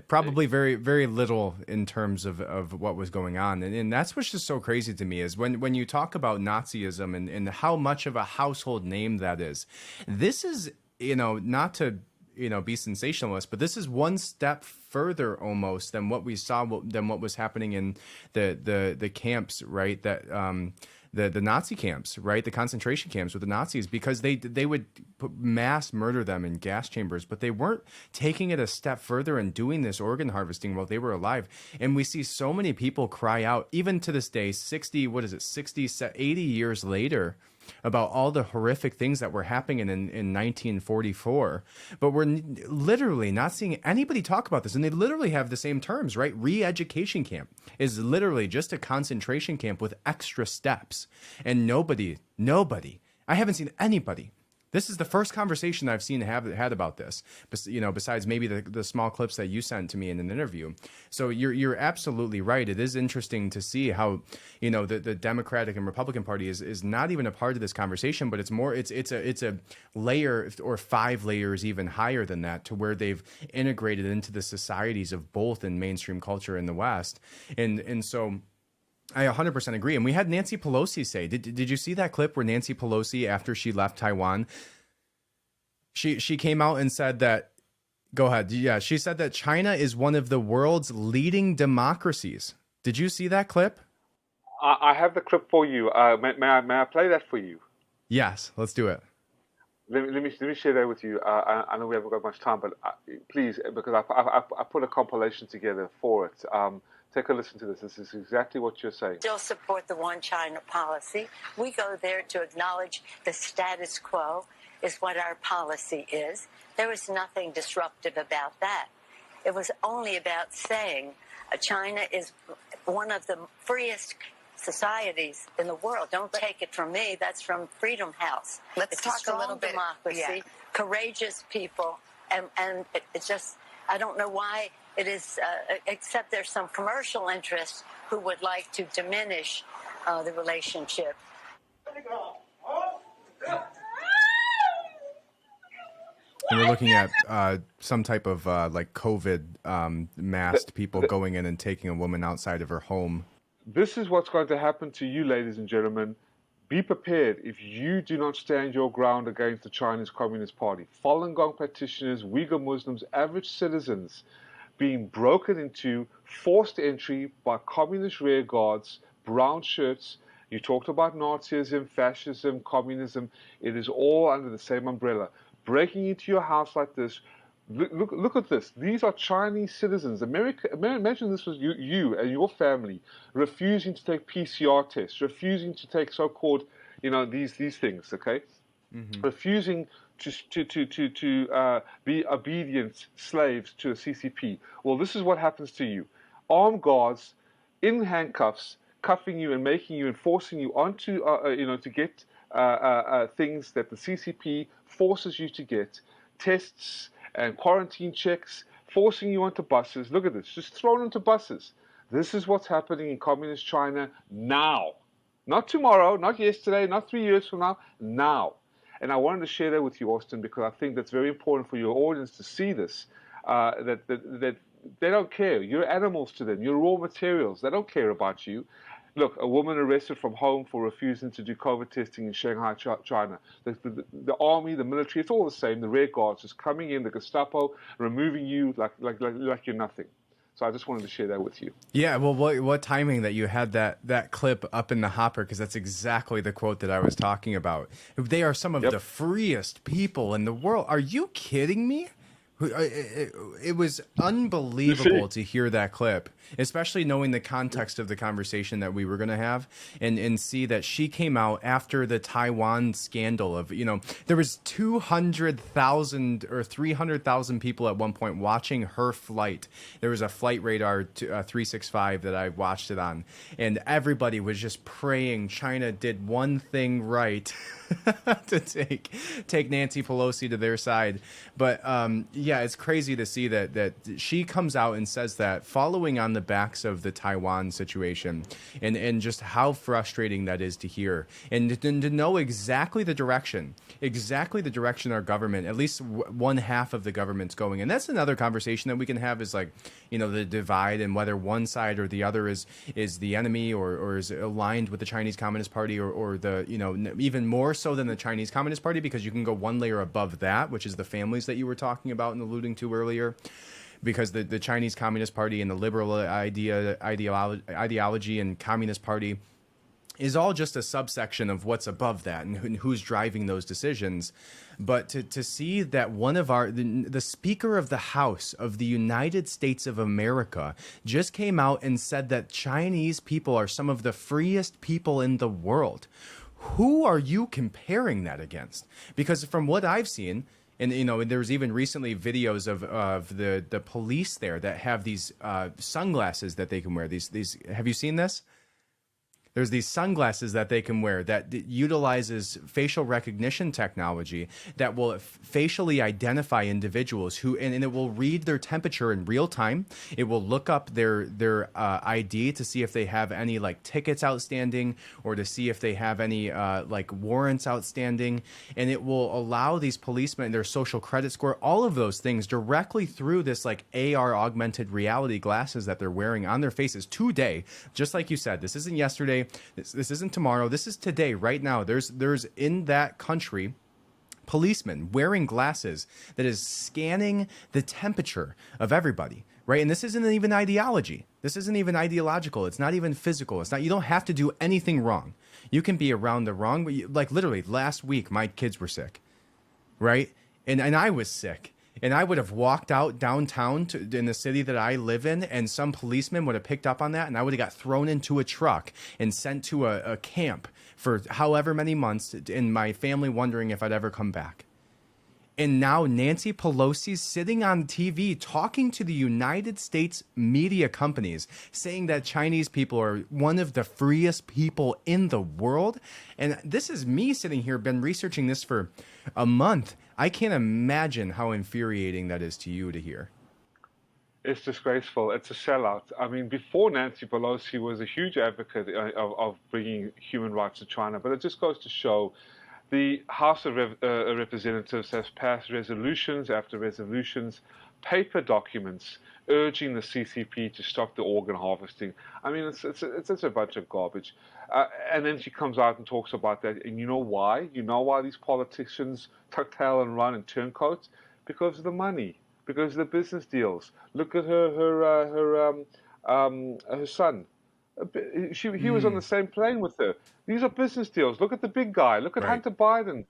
Probably very, very little in terms of what was going on. And that's what's just so crazy to me is when you talk about Nazism and how much of a household name that is. This is, not to, be sensationalist, but this is one step further almost than what we saw, than what was happening in the camps, right? That the Nazi camps, right? The concentration camps with the Nazis, because they would mass murder them in gas chambers, but they weren't taking it a step further and doing this organ harvesting while they were alive. And we see so many people cry out, even to this day, 80 years later, about all the horrific things that were happening in 1944. But we're literally not seeing anybody talk about this. And they literally have the same terms, right? Re-education camp is literally just a concentration camp with extra steps. And nobody, I haven't seen anybody. This is the first conversation I've seen had about this, besides maybe the small clips that you sent to me in an interview. So you're absolutely right. It is interesting to see how, the Democratic and Republican Party is not even a part of this conversation, but it's more, it's a layer or 5 layers even higher than that, to where they've integrated into the societies of both in mainstream culture in the West. And so I 100% agree. And we had Nancy Pelosi say, did you see that clip where Nancy Pelosi, after she left Taiwan, she came out and said that, go ahead. Yeah. She said that China is one of the world's leading democracies. Did you see that clip? I have the clip for you. May I play that for you? Yes, let's do it. Let me share that with you. I know we haven't got much time, but please, because I put a compilation together for it. Take a listen to this. This is exactly what you're saying. Still support the one China policy. We go there to acknowledge the status quo is what our policy is. There was nothing disruptive about that. It was only about saying China is one of the freest societies in the world. Don't take it from me. That's from Freedom House. Let's talk a little bit. Democracy, courageous people, and it's just, I don't know why it is, except there's some commercial interests who would like to diminish the relationship. And we're looking at some type of like COVID masked people going in and taking a woman outside of her home. This is what's going to happen to you, ladies and gentlemen. Be prepared if you do not stand your ground against the Chinese Communist Party. Falun Gong practitioners, Uyghur Muslims, average citizens, being broken into, forced entry by communist rear guards, brown shirts. You talked about Nazism, fascism, communism. It is all under the same umbrella. Breaking into your house like this. Look at this. These are Chinese citizens. Imagine this was you and your family refusing to take PCR tests, refusing to take so-called, these things. Okay, refusing to be obedient slaves to a CCP. Well, this is what happens to you. Armed guards in handcuffs, cuffing you and making you and forcing you onto, to get things that the CCP forces you to get, tests and quarantine checks, forcing you onto buses. Look at this, just thrown onto buses. This is what's happening in communist China now. Not tomorrow, not yesterday, not 3 years from now. And I wanted to share that with you, Austin, because I think that's very important for your audience to see this, that they don't care. You're animals to them. You're raw materials. They don't care about you. Look, a woman arrested from home for refusing to do COVID testing in Shanghai, China. The army, the military, it's all the same. The rear guards just coming in, the Gestapo, removing you like you're nothing. So I just wanted to share that with you. Yeah, well, what timing that you had that clip up in the hopper, because that's exactly the quote that I was talking about. They are some of the freest people in the world. Are you kidding me? It was unbelievable to hear that clip, especially knowing the context of the conversation that we were going to have, and see that she came out after the Taiwan scandal of, there was 200,000 or 300,000 people at one point watching her flight. There was a Flight Radar 365 that I watched it on, and everybody was just praying China did one thing right to take Nancy Pelosi to their side. But yeah, it's crazy to see that she comes out and says that following on the backs of the Taiwan situation, and just how frustrating that is to hear, and to know exactly the direction our government, at least one half of the government's going. And that's another conversation that we can have, is like, the divide, and whether one side or the other is the enemy, or is aligned with the Chinese Communist Party, or the, even more so than the Chinese Communist Party, because you can go one layer above that, which is the families that you were talking about and alluding to earlier. Because the Chinese Communist Party and the liberal ideology and Communist Party is all just a subsection of what's above that, and who's driving those decisions. But to see that one of the Speaker of the House of the United States of America just came out and said that Chinese people are some of the freest people in the world. Who are you comparing that against? Because from what I've seen, and there was even recently videos of the police there that have these sunglasses that they can wear. These have you seen this? There's these sunglasses that they can wear that utilizes facial recognition technology that will facially identify individuals and it will read their temperature in real time. It will look up their ID to see if they have any tickets outstanding, or to see if they have any warrants outstanding. And it will allow these policemen their social credit score, all of those things, directly through this AR augmented reality glasses that they're wearing on their faces today. Just like you said, this isn't yesterday. This isn't tomorrow. This is today, right now. There's in that country policemen wearing glasses that is scanning the temperature of everybody, right? And this isn't even ideology. This isn't even ideological. It's not even physical. It's not. You don't have to do anything wrong. You can be around the wrong. But literally last week, my kids were sick, right? And I was sick. And I would have walked out downtown in the city that I live in, and some policeman would have picked up on that, and I would have got thrown into a truck and sent to a camp for however many months, and my family wondering if I'd ever come back. And now Nancy Pelosi's sitting on TV talking to the United States media companies, saying that Chinese people are one of the freest people in the world. And this is me sitting here, been researching this for a month. I can't imagine how infuriating that is to you to hear. It's disgraceful. It's a sellout. I mean, before Nancy Pelosi was a huge advocate of bringing human rights to China, but it just goes to show the House of Representatives has passed resolutions after resolutions, paper documents, urging the CCP to stop the organ harvesting. I mean, it's a bunch of garbage. And then she comes out and talks about that. And you know why? You know why these politicians tuck tail and run in turncoats? Because of the money. because of the business deals. Look at her son. He was on the same plane with her. These are business deals. Look at the big guy. Look at Right. Hunter Biden.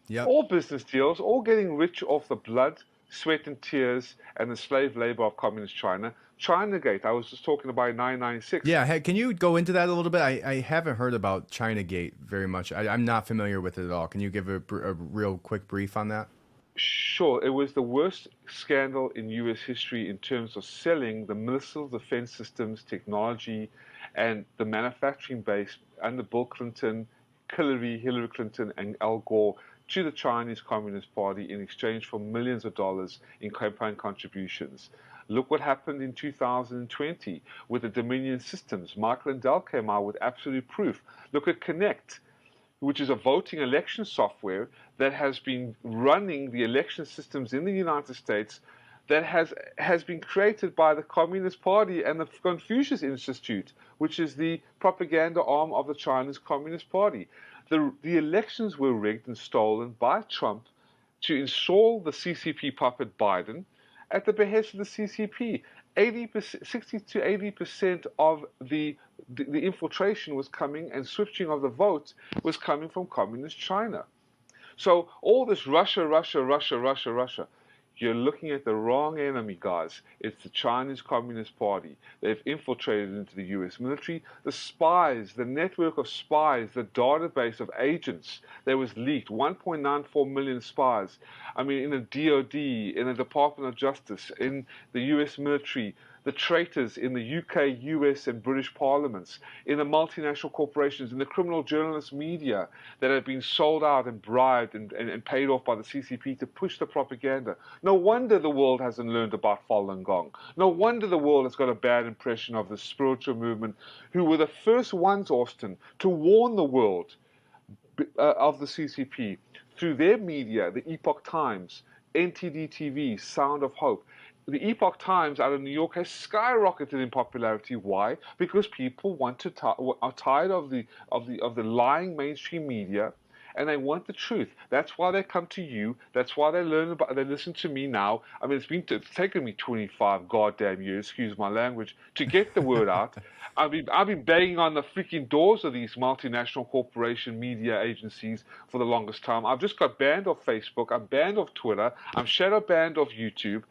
Yep. All business deals, all getting rich off the blood, sweat and tears and the slave labor of communist China. Chinagate, I was just talking about 996. Yeah, hey, can you go into that a little bit? I haven't heard about Chinagate very much. I'm not familiar with it at all. Can you give a real quick brief on that? Sure, it was the worst scandal in U.S. history in terms of selling the missile defense systems, technology, and the manufacturing base under Bill Clinton, Hillary Clinton, and Al Gore to the Chinese Communist Party in exchange for millions of dollars in campaign contributions. Look what happened in 2020 with the Dominion systems. Michael Lindell came out with absolute proof. Look at Connect, which is a voting election software that has been running the election systems in the United States, that has been created by the Communist Party and the Confucius Institute, which is the propaganda arm of the Chinese Communist Party. The elections were rigged and stolen by Trump to install the CCP puppet Biden at the behest of the CCP. 60 to 80% of the infiltration was coming, and switching of the vote was coming from communist China. So all this Russia, you're looking at the wrong enemy, guys. It's the Chinese Communist Party. They've infiltrated into the US military. The spies, the network of spies, the database of agents that was leaked, 1.94 million spies. I mean, in the DOD, in the Department of Justice, in the US military, the traitors in the UK, US, and British parliaments, in the multinational corporations, in the criminal journalist media that have been sold out and bribed and paid off by the CCP to push the propaganda. No wonder the world hasn't learned about Falun Gong. No wonder the world has got a bad impression of the spiritual movement, who were the first ones, Austin, to warn the world of the CCP through their media, the Epoch Times, NTD TV, Sound of Hope. The Epoch Times out of New York has skyrocketed in popularity. Why? Because people are tired of the lying mainstream media, and they want the truth. That's why they come to you. That's why they listen to me now. I mean, it's taken me 25 goddamn years, excuse my language, to get the word out. I've been banging on the freaking doors of these multinational corporation media agencies for the longest time. I've just got banned off Facebook. I'm banned off Twitter. I'm shadow banned off YouTube.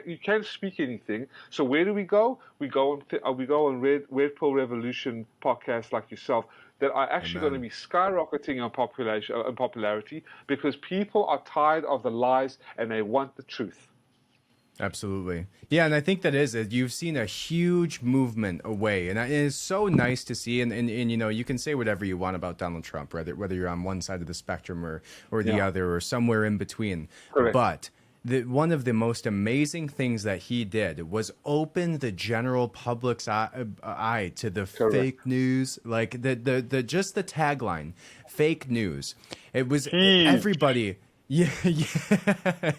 You can't speak anything. So where do we go? We go on Red Pill Revolution podcasts like yourself that are actually going to be skyrocketing in popularity because people are tired of the lies and they want the truth. Absolutely. Yeah, and I think that you've seen a huge movement away, and it is so nice to see. And you know, you can say whatever you want about Donald Trump, whether you're on one side of the spectrum or the other or somewhere in between. Correct. But one of the most amazing things that he did was open the general public's eye to the fake news, like just the tagline, fake news. It was everybody. Yeah,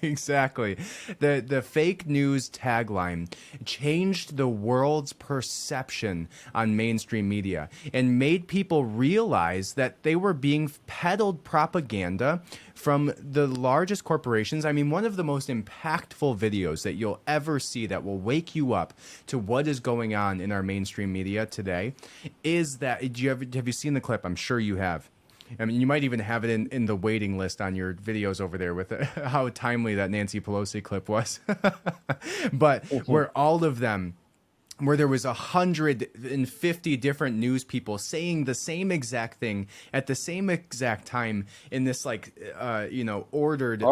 exactly. The fake news tagline changed the world's perception on mainstream media and made people realize that they were being peddled propaganda from the largest corporations. I mean, one of the most impactful videos that you'll ever see that will wake you up to what is going on in our mainstream media today is that, have you seen the clip? I'm sure you have. I mean, you might even have it in the waiting list on your videos over there with how timely that Nancy Pelosi clip was. But where all of them, where there was 150 different news people saying the same exact thing at the same exact time in this ordered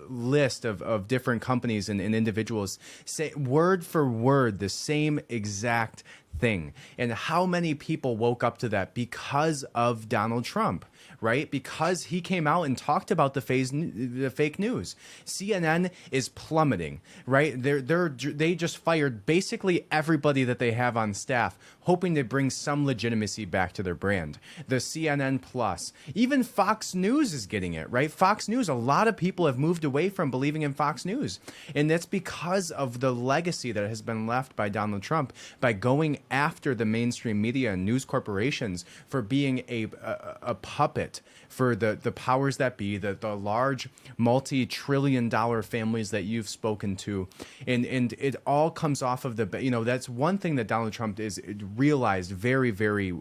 list of different companies and individuals say word for word the same exact thing. And how many people woke up to that because of Donald Trump, right? Because he came out and talked about the fake news. CNN is plummeting, right? They just fired basically everybody that they have on staff, hoping to bring some legitimacy back to their brand. The CNN Plus, even Fox News is getting it, right? Fox News, a lot of people have moved away from believing in Fox News. And that's because of the legacy that has been left by Donald Trump by going after the mainstream media and news corporations for being a puppet it for the powers that be, the large multi-trillion-dollar families that you've spoken to, and it all comes off of that's one thing that Donald Trump is realized very, very,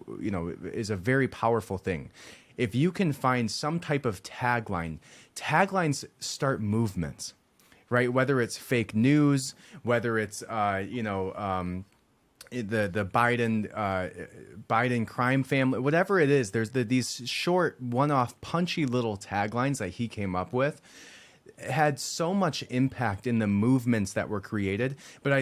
is a very powerful thing. If you can find some type of taglines start movements, right? Whether it's fake news, whether it's the Biden crime family, whatever it is, there's these short one-off punchy little taglines that he came up with had so much impact in the movements that were created. But I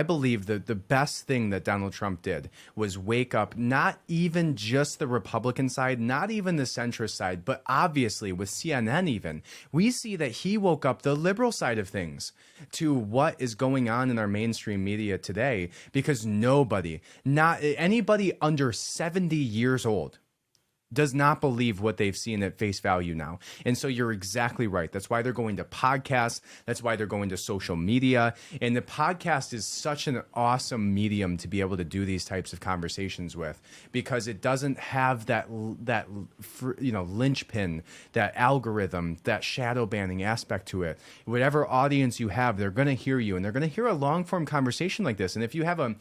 believe that the best thing that Donald Trump did was wake up not even just the Republican side, not even the centrist side, but obviously with CNN even, we see that he woke up the liberal side of things to what is going on in our mainstream media today, because not anybody under 70 years old does not believe what they've seen at face value now. And so you're exactly right. That's why they're going to podcasts. That's why they're going to social media. And the podcast is such an awesome medium to be able to do these types of conversations with, because it doesn't have that linchpin, that algorithm, that shadow banning aspect to it. Whatever audience you have, they're going to hear you, and they're going to hear a long form conversation like this. And if you have a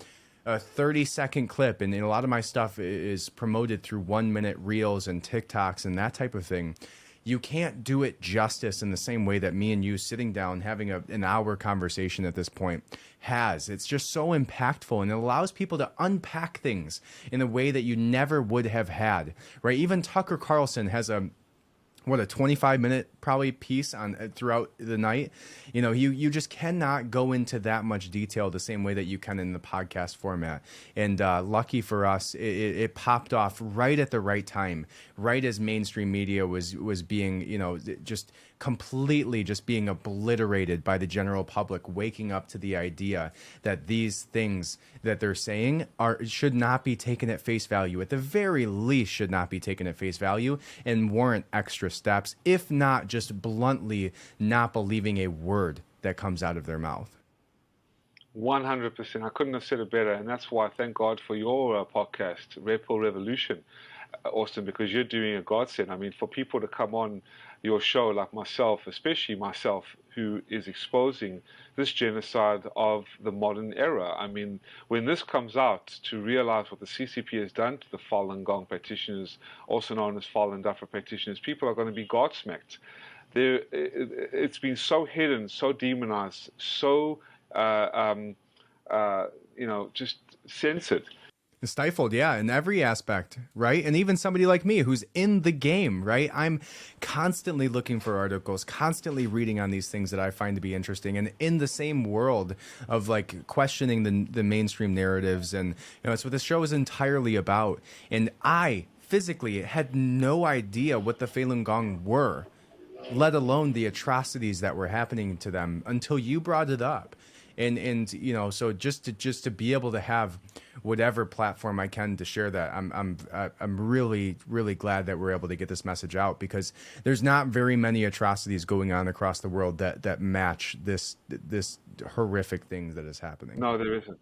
30-second clip, and a lot of my stuff is promoted through 1-minute reels and TikToks and that type of thing, you can't do it justice in the same way that me and you sitting down having an hour conversation at this point has. It's just so impactful, and it allows people to unpack things in a way that you never would have had, right? Even Tucker Carlson has a 25-minute probably piece on throughout the night. You just cannot go into that much detail the same way that you can in the podcast format. And lucky for us, it popped off right at the right time, right as mainstream media was being, just completely just being obliterated by the general public, waking up to the idea that these things that they're saying should not be taken at face value. At the very least, should not be taken at face value and warrant extra steps, if not just bluntly not believing a word that comes out of their mouth. 100%. I couldn't have said it better. And that's why I thank God for your podcast, Red Pill Revolution, Austin, because you're doing a godsend. I mean, for people to come on your show, like myself, especially myself, who is exposing this genocide of the modern era. I mean, when this comes out, to realize what the CCP has done to the Falun Gong practitioners, also known as Falun Dafa practitioners, people are going to be gobsmacked. It's been so hidden, so demonized, so just censored. Stifled, yeah, in every aspect, right? And even somebody like me who's in the game, right? I'm constantly looking for articles, constantly reading on these things that I find to be interesting, and in the same world of like questioning the mainstream narratives. And it's what this show is entirely about. And I physically had no idea what the Falun Gong were, let alone the atrocities that were happening to them, until you brought it up. And so just to be able to have whatever platform I can to share that, I'm really, really glad that we're able to get this message out, because there's not very many atrocities going on across the world that match this horrific thing that is happening. No, there isn't.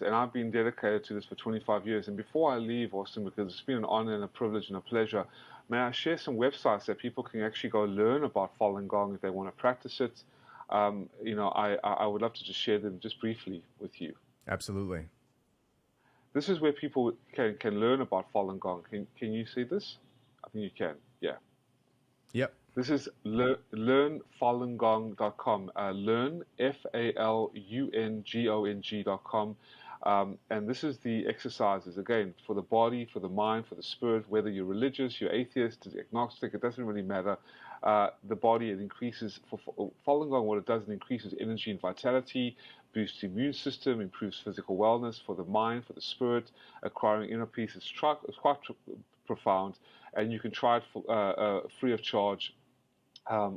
And I've been dedicated to this for 25 years. And before I leave, Austin, because it's been an honor and a privilege and a pleasure, may I share some websites that people can actually go learn about Falun Gong if they want to practice it? I would love to just share them just briefly with you. Absolutely. This is where people can learn about Falun Gong. Can you see this? I think you can. Yeah. Yep. This is learnfalungong.com. Learn, FALUNGONG.com. And this is the exercises, again, for the body, for the mind, for the spirit, whether you're religious, you're atheist, agnostic, it doesn't really matter. The body, it increases, for Falun Gong, what it does, it increases energy and vitality, boosts the immune system, improves physical wellness for the mind, for the spirit, acquiring inner peace. It's quite profound, and you can try it for, free of charge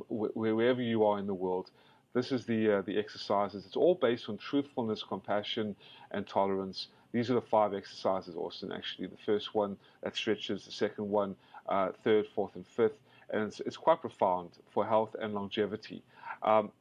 wherever you are in the world. This is the exercises. It's all based on truthfulness, compassion, and tolerance. These are the 5 exercises, Austin, actually. The first one, that stretches. The second one, 3rd, 4th, and 5th. And it's quite profound for health and longevity.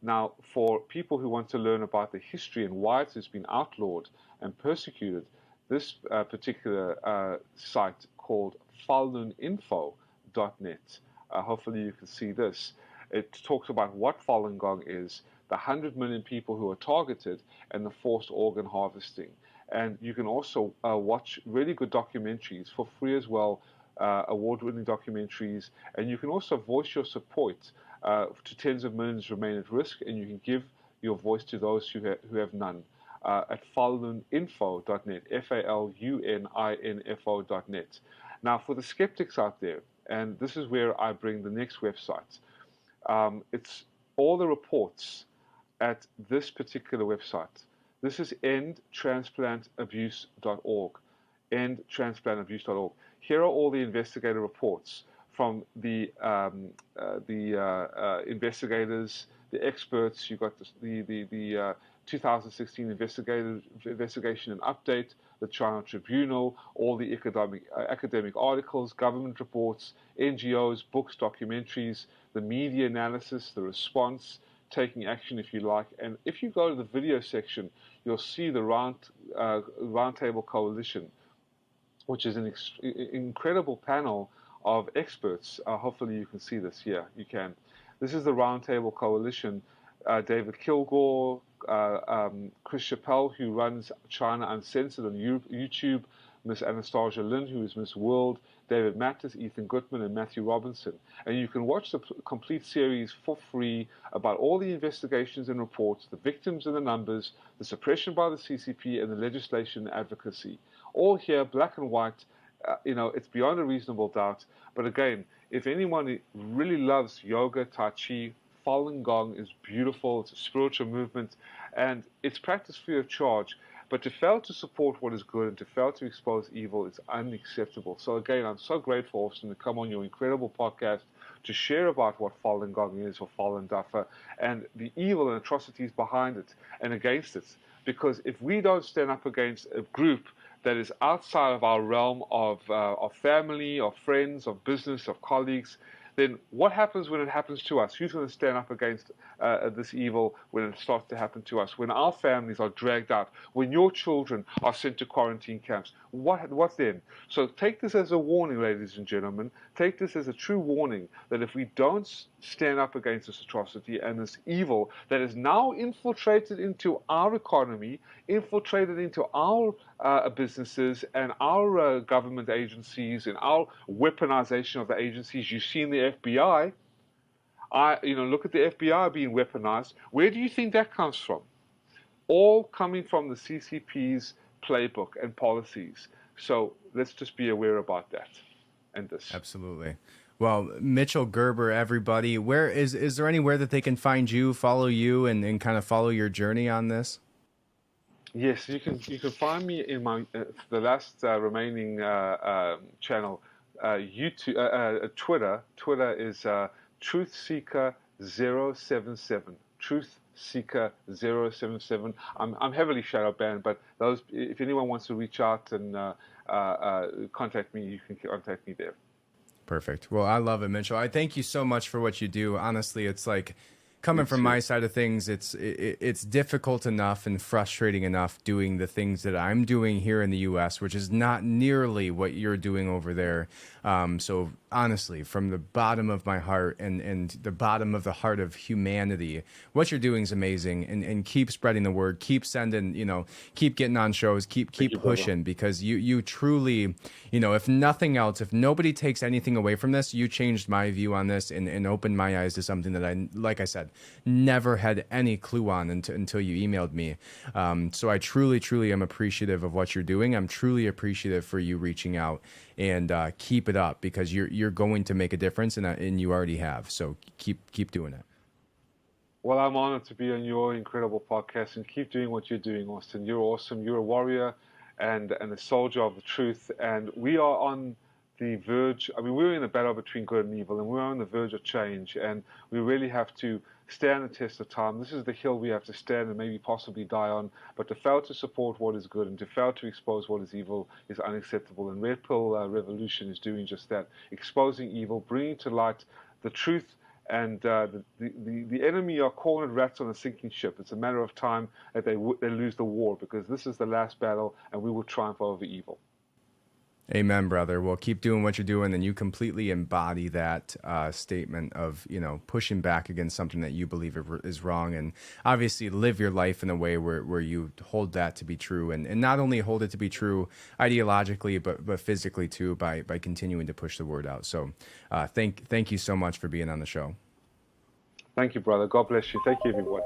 Now, for people who want to learn about the history and why it has been outlawed and persecuted, this particular site called faluninfo.org frontline.net. Hopefully you can see this. It talks about what Falun Gong is, the 100 million people who are targeted, and the forced organ harvesting. And you can also watch really good documentaries for free as well, award-winning documentaries. And you can also voice your support to tens of millions who remain at risk, and you can give your voice to those who have none. At faluninfo.net, faluninfo.net. Now, for the skeptics out there, and this is where I bring the next website, it's all the reports at this particular website. This is endtransplantabuse.org, endtransplantabuse.org. Here are all the investigative reports from the investigators, the experts. You've got the 2016 investigation and update, the China Tribunal, all the academic articles, government reports, NGOs, books, documentaries, the media analysis, the response, taking action if you like. And if you go to the video section, you'll see the Roundtable Coalition, which is an incredible panel of experts. Hopefully you can see this. Yeah, you can. This is the Roundtable Coalition. David Kilgore, Chris Chappell, who runs China Uncensored on YouTube, Miss Anastasia Lin, who is Miss World, David Mattis, Ethan Gutman, and Matthew Robinson. And you can watch the complete series for free about all the investigations and reports, the victims and the numbers, the suppression by the CCP, and the legislation and advocacy. All here, black and white. It's beyond a reasonable doubt. But again, if anyone really loves yoga, Tai Chi, Falun Gong is beautiful. It's a spiritual movement, and it's practiced free of charge. But to fail to support what is good and to fail to expose evil is unacceptable. So again, I'm so grateful, Austin, to come on your incredible podcast to share about what Falun Gong is, or Falun Dafa, and the evil and atrocities behind it and against it. Because if we don't stand up against a group that is outside of our realm of family, of friends, of business, of colleagues, then what happens when it happens to us? Who's going to stand up against this evil when it starts to happen to us? When our families are dragged out, when your children are sent to quarantine camps, what then? So take this as a warning, ladies and gentlemen. Take this as a true warning that if we don't stand up against this atrocity and this evil that is now infiltrated into our economy, infiltrated into our businesses and our government agencies and our weaponization of the agencies. You've seen the FBI. Look at the FBI being weaponized. Where do you think that comes from? All coming from the CCP's playbook and policies. So let's just be aware about that and this. Absolutely. Well, Mitchell Gerber, everybody, where is there anywhere that they can find you, follow you, and kind of follow your journey on this? Yes, you can find me in my the last remaining channel, YouTube, Twitter. Twitter is TruthSeeker077. TruthSeeker077. I'm heavily shadow banned, but if anyone wants to reach out and contact me, you can contact me there. Perfect. Well, I love it, Mitchell. I thank you so much for what you do. Honestly, it's like, coming from my side of things, it's difficult enough and frustrating enough doing the things that I'm doing here in the U.S., which is not nearly what you're doing over there. So honestly, from the bottom of my heart and the bottom of the heart of humanity, what you're doing is amazing. And keep spreading the word, keep sending, keep getting on shows, keep pushing, because you truly, if nothing else, if nobody takes anything away from this, you changed my view on this and opened my eyes to something that I, like I said, never had any clue on until you emailed me. So I truly am appreciative of what you're doing. I'm truly appreciative for you reaching out, and keep it up, because you're going to make a difference, and you already have. So keep doing it. Well, I'm honored to be on your incredible podcast, and keep doing what you're doing, Austin. You're awesome. You're a warrior and a soldier of the truth, and we are on the verge. I mean, we're in a battle between good and evil, and we're on the verge of change, and we really have to stand the test of time. This is the hill we have to stand and maybe possibly die on, but to fail to support what is good and to fail to expose what is evil is unacceptable, and Red Pill Revolution is doing just that, exposing evil, bringing to light the truth, and the enemy are cornered rats on a sinking ship. It's a matter of time that they lose the war, because this is the last battle, and we will triumph over evil. Amen, brother. Well, keep doing what you're doing, and you completely embody that statement of, pushing back against something that you believe is wrong, and obviously live your life in a way where you hold that to be true, and not only hold it to be true ideologically, but physically too, by continuing to push the word out. So thank you so much for being on the show. Thank you, brother. God bless you. Thank you, everybody.